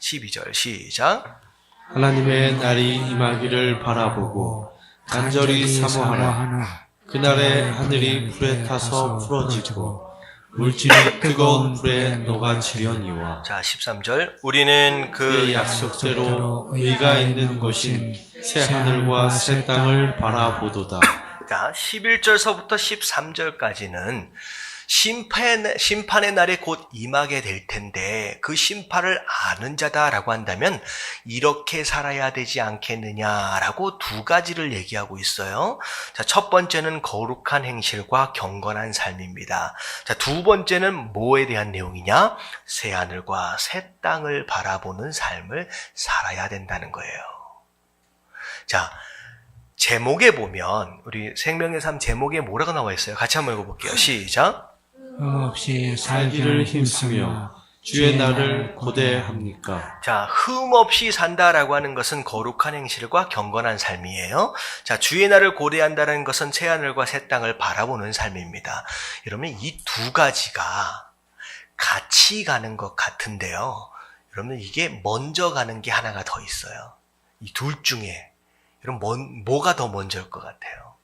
12절 시작. 하나님의 날이 임하기를 바라보고 간절히 사모하라. 그날에 하늘이 불에 타서 풀어지고 물질이 뜨거운 불에 녹아지려니와. 자, 13절. 우리는 그의 그 약속대로 의가 있는 곳인 새 하늘과 새 땅을 바라보도다. 자, 11절서부터 13절까지는 심판의 날이 곧 임하게 될 텐데 그 심판을 아는 자다라고 한다면 이렇게 살아야 되지 않겠느냐라고 두 가지를 얘기하고 있어요. 자, 첫 번째는 거룩한 행실과 경건한 삶입니다. 자, 두 번째는 뭐에 대한 내용이냐? 새 하늘과 새 땅을 바라보는 삶을 살아야 된다는 거예요. 자, 제목에 보면 우리 생명의 삶 제목에 뭐라고 나와 있어요? 같이 한번 읽어볼게요. 시작. 흠없이 살기를 힘쓰며 주의 날을 고대합니까? 자, 흠없이 산다라고 하는 것은 거룩한 행실과 경건한 삶이에요. 자, 주의 날을 고대한다는 것은 새 하늘과 새 땅을 바라보는 삶입니다. 여러분, 이 두 가지가 같이 가는 것 같은데요. 여러분, 이게 먼저 가는 게 하나가 더 있어요. 이 둘 중에 여러분, 뭐가 더 먼저일 것 같아요?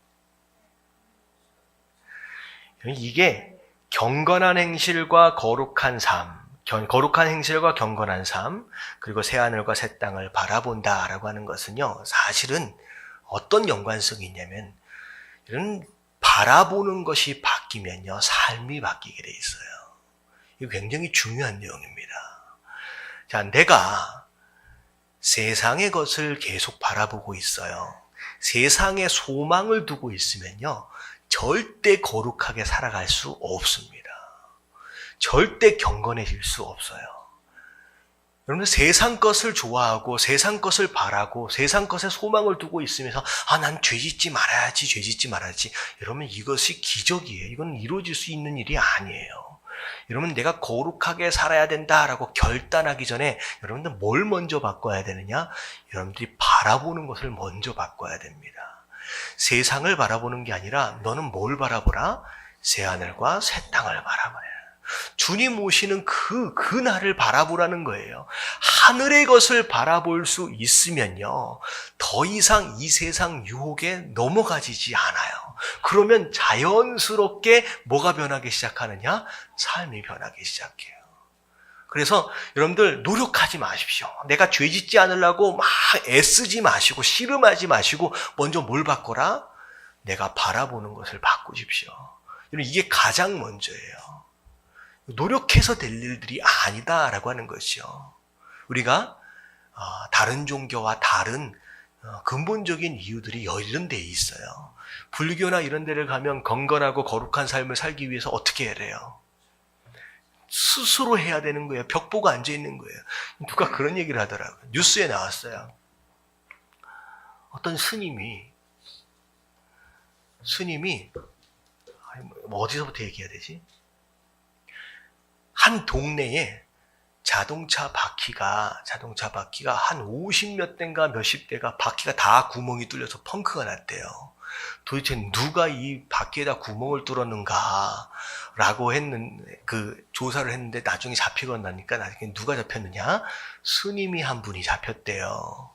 이게 경건한 행실과 거룩한 삶, 거룩한 행실과 경건한 삶, 그리고 새하늘과 새 땅을 바라본다라고 하는 것은요, 사실은 어떤 연관성이 있냐면, 이런 바라보는 것이 바뀌면요, 삶이 바뀌게 돼 있어요. 이거 굉장히 중요한 내용입니다. 자, 내가 세상의 것을 계속 바라보고 있어요. 세상에 소망을 두고 있으면요, 절대 거룩하게 살아갈 수 없습니다. 절대 경건해질 수 없어요. 여러분들 세상 것을 좋아하고 세상 것을 바라고 세상 것에 소망을 두고 있으면서 난 죄 짓지 말아야지, 죄 짓지 말아야지. 여러분, 이것이 기적이에요. 이건 이루어질 수 있는 일이 아니에요. 여러분, 내가 거룩하게 살아야 된다라고 결단하기 전에 여러분들 뭘 먼저 바꿔야 되느냐? 여러분들이 바라보는 것을 먼저 바꿔야 됩니다. 세상을 바라보는 게 아니라 너는 뭘 바라보라? 새하늘과 새 땅을 바라보라. 주님 오시는 그 날을 바라보라는 거예요. 하늘의 것을 바라볼 수 있으면요, 더 이상 이 세상 유혹에 넘어가지지 않아요. 그러면 자연스럽게 뭐가 변하기 시작하느냐? 삶이 변하기 시작해요. 그래서 여러분들 노력하지 마십시오. 내가 죄 짓지 않으려고 막 애쓰지 마시고 씨름하지 마시고 먼저 뭘 바꿔라? 내가 바라보는 것을 바꾸십시오. 이게 가장 먼저예요. 노력해서 될 일들이 아니다라고 하는 것이요. 우리가 다른 종교와 다른 근본적인 이유들이 이런 데에 있어요. 불교나 이런 데를 가면 건강하고 거룩한 삶을 살기 위해서 어떻게 해야 돼요? 스스로 해야 되는 거예요. 벽 보고 앉아 있는 거예요. 누가 그런 얘기를 하더라고요. 뉴스에 나왔어요. 어떤 스님이 어디서부터 얘기해야 되지? 한 동네에 자동차 바퀴가 한 50몇 대인가 몇십 대가 바퀴가 다 구멍이 뚫려서 펑크가 났대요. 도대체 누가 이 바퀴에다 구멍을 뚫었는가 라고 조사를 했는데 나중에 잡히고 나니까 나중에 누가 잡혔느냐? 스님이 한 분이 잡혔대요.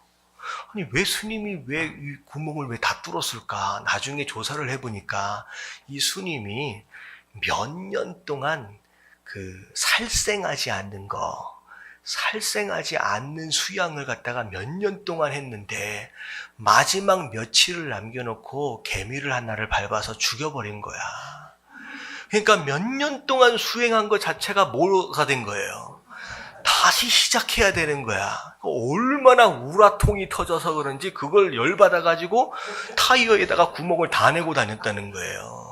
아니, 왜 스님이 왜 이 구멍을 왜 다 뚫었을까? 나중에 조사를 해보니까 이 스님이 몇 년 동안 살생하지 않는 수양을 갖다가 몇 년 동안 했는데 마지막 며칠을 남겨놓고 개미를 하나를 밟아서 죽여버린 거야. 그러니까 몇 년 동안 수행한 것 자체가 뭐가 된 거예요? 다시 시작해야 되는 거야. 얼마나 우라통이 터져서 그런지 그걸 열받아가지고 타이어에다가 구멍을 다 내고 다녔다는 거예요.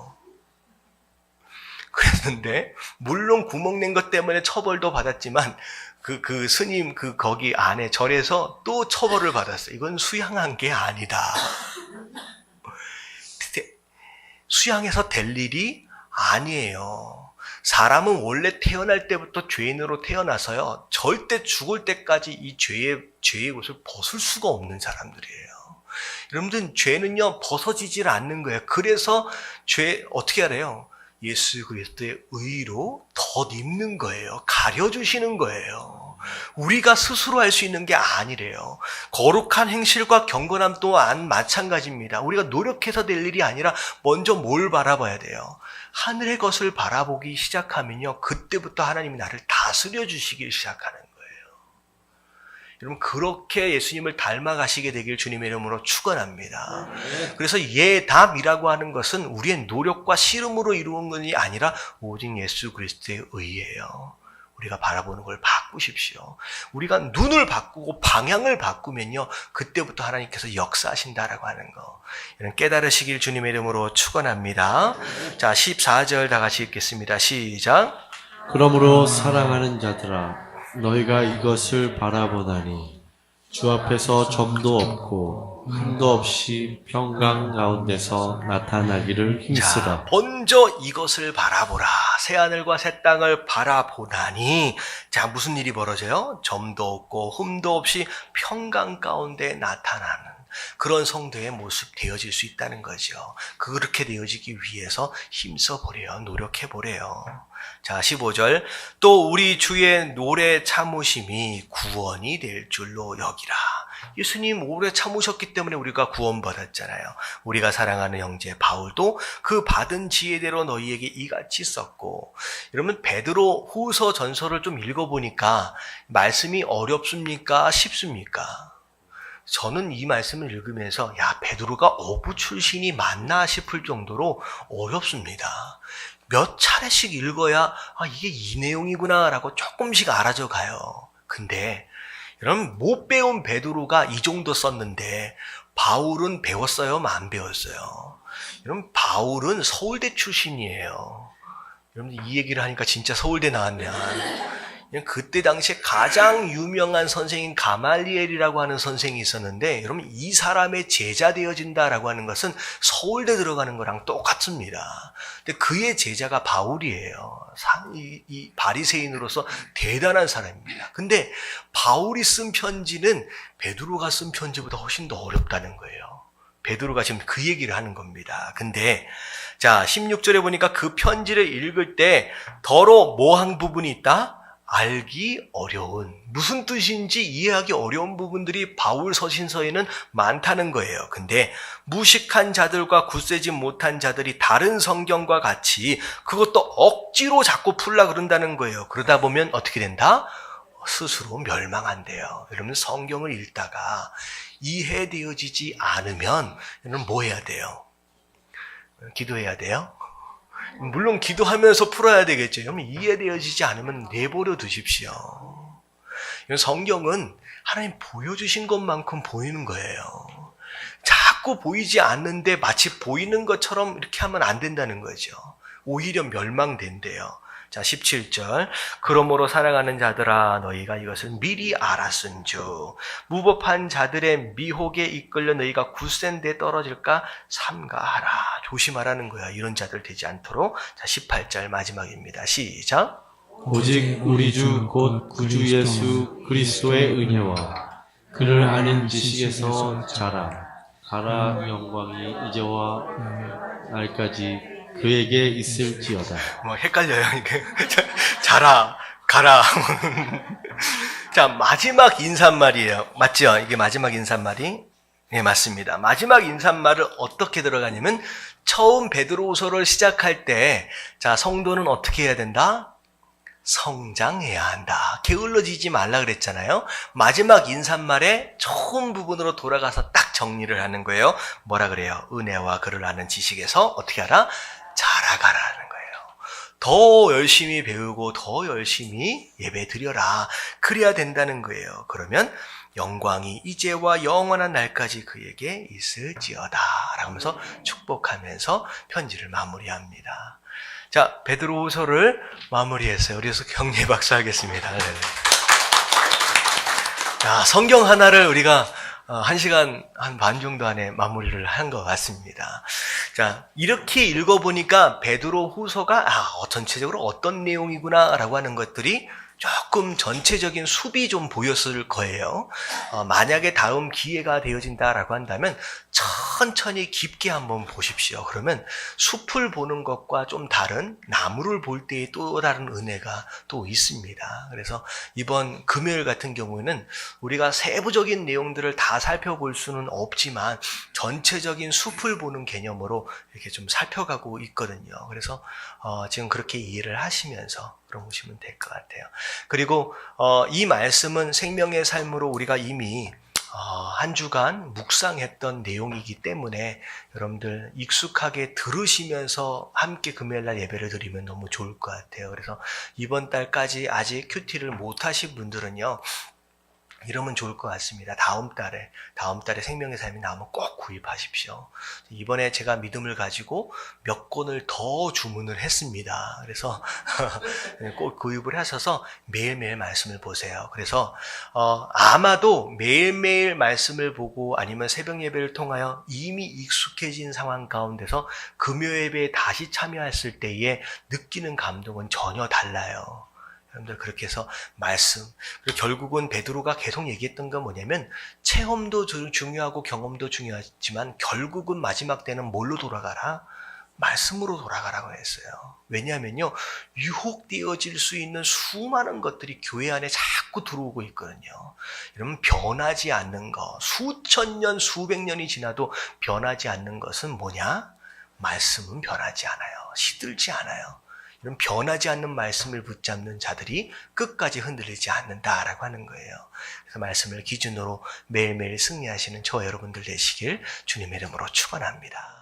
그랬는데 물론 구멍 낸 것 때문에 처벌도 받았지만 그 스님 거기 안에 절에서 또 처벌을 받았어요. 이건 수양한 게 아니다. 수양해서 될 일이 아니에요. 사람은 원래 태어날 때부터 죄인으로 태어나서요, 절대 죽을 때까지 이 죄의 옷을 벗을 수가 없는 사람들이에요. 여러분들, 죄는요 벗어지질 않는 거예요. 그래서 죄 어떻게 하래요? 예수 그리스도의 의로 덧입는 거예요. 가려주시는 거예요. 우리가 스스로 할 수 있는 게 아니래요. 거룩한 행실과 경건함 또한 마찬가지입니다. 우리가 노력해서 될 일이 아니라 먼저 뭘 바라봐야 돼요? 하늘의 것을 바라보기 시작하면요, 그때부터 하나님이 나를 다스려 주시기 시작하는 거예요. 여러분, 그렇게 예수님을 닮아가시게 되길 주님의 이름으로 축원합니다. 그래서 예답이라고 하는 것은 우리의 노력과 씨름으로 이루은 것이 아니라 오직 예수 그리스도의 의예요. 우리가 바라보는 걸 바꾸십시오. 우리가 눈을 바꾸고 방향을 바꾸면요, 그때부터 하나님께서 역사하신다라고 하는 거, 이런 깨달으시길 주님의 이름으로 축원합니다. 자, 14절 다 같이 읽겠습니다. 시작. 그러므로 사랑하는 자들아, 너희가 이것을 바라보나니 주 앞에서 점도 없고 흠도 없이 평강 가운데서 나타나기를 힘쓰라. 자, 먼저 이것을 바라보라. 새하늘과 새 땅을 바라보나니, 자, 무슨 일이 벌어져요? 점도 없고 흠도 없이 평강 가운데 나타나는 그런 성도의 모습 되어질 수 있다는 거죠. 그렇게 되어지기 위해서 힘써 보래요. 노력해 보래요. 자, 15절. 또 우리 주의 오래 참으심이 구원이 될 줄로 여기라. 예수님 오래 참으셨기 때문에 우리가 구원받았잖아요. 우리가 사랑하는 형제 바울도 그 받은 지혜대로 너희에게 이같이 썼고, 여러분, 베드로 후서 전서를 좀 읽어보니까 말씀이 어렵습니까? 쉽습니까? 저는 이 말씀을 읽으면서 야, 베드로가 어부 출신이 맞나 싶을 정도로 어렵습니다. 몇 차례씩 읽어야 이게 이 내용이구나 라고 조금씩 알아져 가요. 근데 여러분, 못 배운 베드로가 이 정도 썼는데 바울은 배웠어요? 안 배웠어요? 여러분, 바울은 서울대 출신이에요. 여러분, 이 얘기를 하니까 진짜 서울대 나왔냐. 그때 당시에 가장 유명한 선생인 가말리엘이라고 하는 선생이 있었는데, 여러분, 이 사람의 제자 되어진다라고 하는 것은 서울대 들어가는 거랑 똑같습니다. 근데 그의 제자가 바울이에요. 이 바리새인으로서 대단한 사람입니다. 근데 바울이 쓴 편지는 베드로가 쓴 편지보다 훨씬 더 어렵다는 거예요. 베드로가 지금 그 얘기를 하는 겁니다. 근데 자, 16절에 보니까 그 편지를 읽을 때 더러 뭐한 부분이 있다? 알기 어려운, 무슨 뜻인지 이해하기 어려운 부분들이 바울 서신서에는 많다는 거예요. 근데 무식한 자들과 굳세지 못한 자들이 다른 성경과 같이 그것도 억지로 자꾸 풀라 그런다는 거예요. 그러다 보면 어떻게 된다? 스스로 멸망한대요. 여러분, 성경을 읽다가 이해되어지지 않으면 여러분 뭐 해야 돼요? 기도해야 돼요? 물론 기도하면서 풀어야 되겠죠. 그러면 이해되어지지 않으면 내버려 두십시오. 성경은 하나님 보여주신 것만큼 보이는 거예요. 자꾸 보이지 않는데 마치 보이는 것처럼 이렇게 하면 안 된다는 거죠. 오히려 멸망된대요. 자, 17절. 그러므로 사랑하는 자들아, 너희가 이것을 미리 알았은즉 무법한 자들의 미혹에 이끌려 너희가 굳센 데 떨어질까 삼가하라. 조심하라는 거야. 이런 자들 되지 않도록. 자, 18절 마지막입니다. 시작. 오직 우리 주 곧 구주 예수 그리스도의 은혜와 그를 아는 지식에서 자라. 가라 영광이 이제와 날까지 그에게 있을지어다. 뭐 헷갈려요. 이게 자라, 가라. 자, 마지막 인사말이에요. 맞죠? 이게 마지막 인사말이? 네, 맞습니다. 마지막 인사말을 어떻게 들어가냐면 처음 베드로후서를 시작할 때, 자, 성도는 어떻게 해야 된다? 성장해야 한다. 게을러지지 말라 그랬잖아요. 마지막 인사말의 처음 부분으로 돌아가서 딱 정리를 하는 거예요. 뭐라 그래요? 은혜와 그를 아는 지식에서 어떻게 하라? 자라가라는 거예요. 더 열심히 배우고 더 열심히 예배 드려라. 그래야 된다는 거예요. 그러면 영광이 이제와 영원한 날까지 그에게 있을지어다 라고 하면서 축복하면서 편지를 마무리합니다. 자, 베드로후서를 마무리했어요. 그래서 격려 박수 하겠습니다. 자, 성경 하나를 우리가 1시간 한 반 정도 안에 마무리를 한 것 같습니다. 자, 이렇게 읽어보니까 베드로후서가 전체적으로 어떤 내용이구나라고 하는 것들이 조금 전체적인 숲이 좀 보였을 거예요. 만약에 다음 기회가 되어진다라고 한다면 천천히 깊게 한번 보십시오. 그러면 숲을 보는 것과 좀 다른 나무를 볼 때의 또 다른 은혜가 또 있습니다. 그래서 이번 금요일 같은 경우에는 우리가 세부적인 내용들을 다 살펴볼 수는 없지만 전체적인 숲을 보는 개념으로 이렇게 좀 살펴가고 있거든요. 그래서 지금 그렇게 이해를 하시면서 그럼 보시면 될 것 같아요. 그리고 이 말씀은 생명의 삶으로 우리가 이미 한 주간 묵상했던 내용이기 때문에 여러분들 익숙하게 들으시면서 함께 금요일날 예배를 드리면 너무 좋을 것 같아요. 그래서 이번 달까지 아직 큐티를 못 하신 분들은요, 이러면 좋을 것 같습니다. 다음 달에 생명의 삶이 나오면 꼭 구입하십시오. 이번에 제가 믿음을 가지고 몇 권을 더 주문을 했습니다. 그래서 꼭 구입을 하셔서 매일매일 말씀을 보세요. 그래서 아마도 매일매일 말씀을 보고 아니면 새벽 예배를 통하여 이미 익숙해진 상황 가운데서 금요 예배에 다시 참여했을 때에 느끼는 감동은 전혀 달라요. 여러분들 그렇게 해서 말씀, 그리고 결국은 베드로가 계속 얘기했던 건 뭐냐면 체험도 중요하고 경험도 중요하지만 결국은 마지막 때는 뭘로 돌아가라? 말씀으로 돌아가라고 했어요. 왜냐하면요, 유혹되어질 수 있는 수많은 것들이 교회 안에 자꾸 들어오고 있거든요. 여러분, 변하지 않는 거, 수천 년, 수백 년이 지나도 변하지 않는 것은 뭐냐? 말씀은 변하지 않아요. 시들지 않아요. 이런 변하지 않는 말씀을 붙잡는 자들이 끝까지 흔들리지 않는다라고 하는 거예요. 그래서 말씀을 기준으로 매일매일 승리하시는 저와 여러분들 되시길 주님의 이름으로 축원합니다.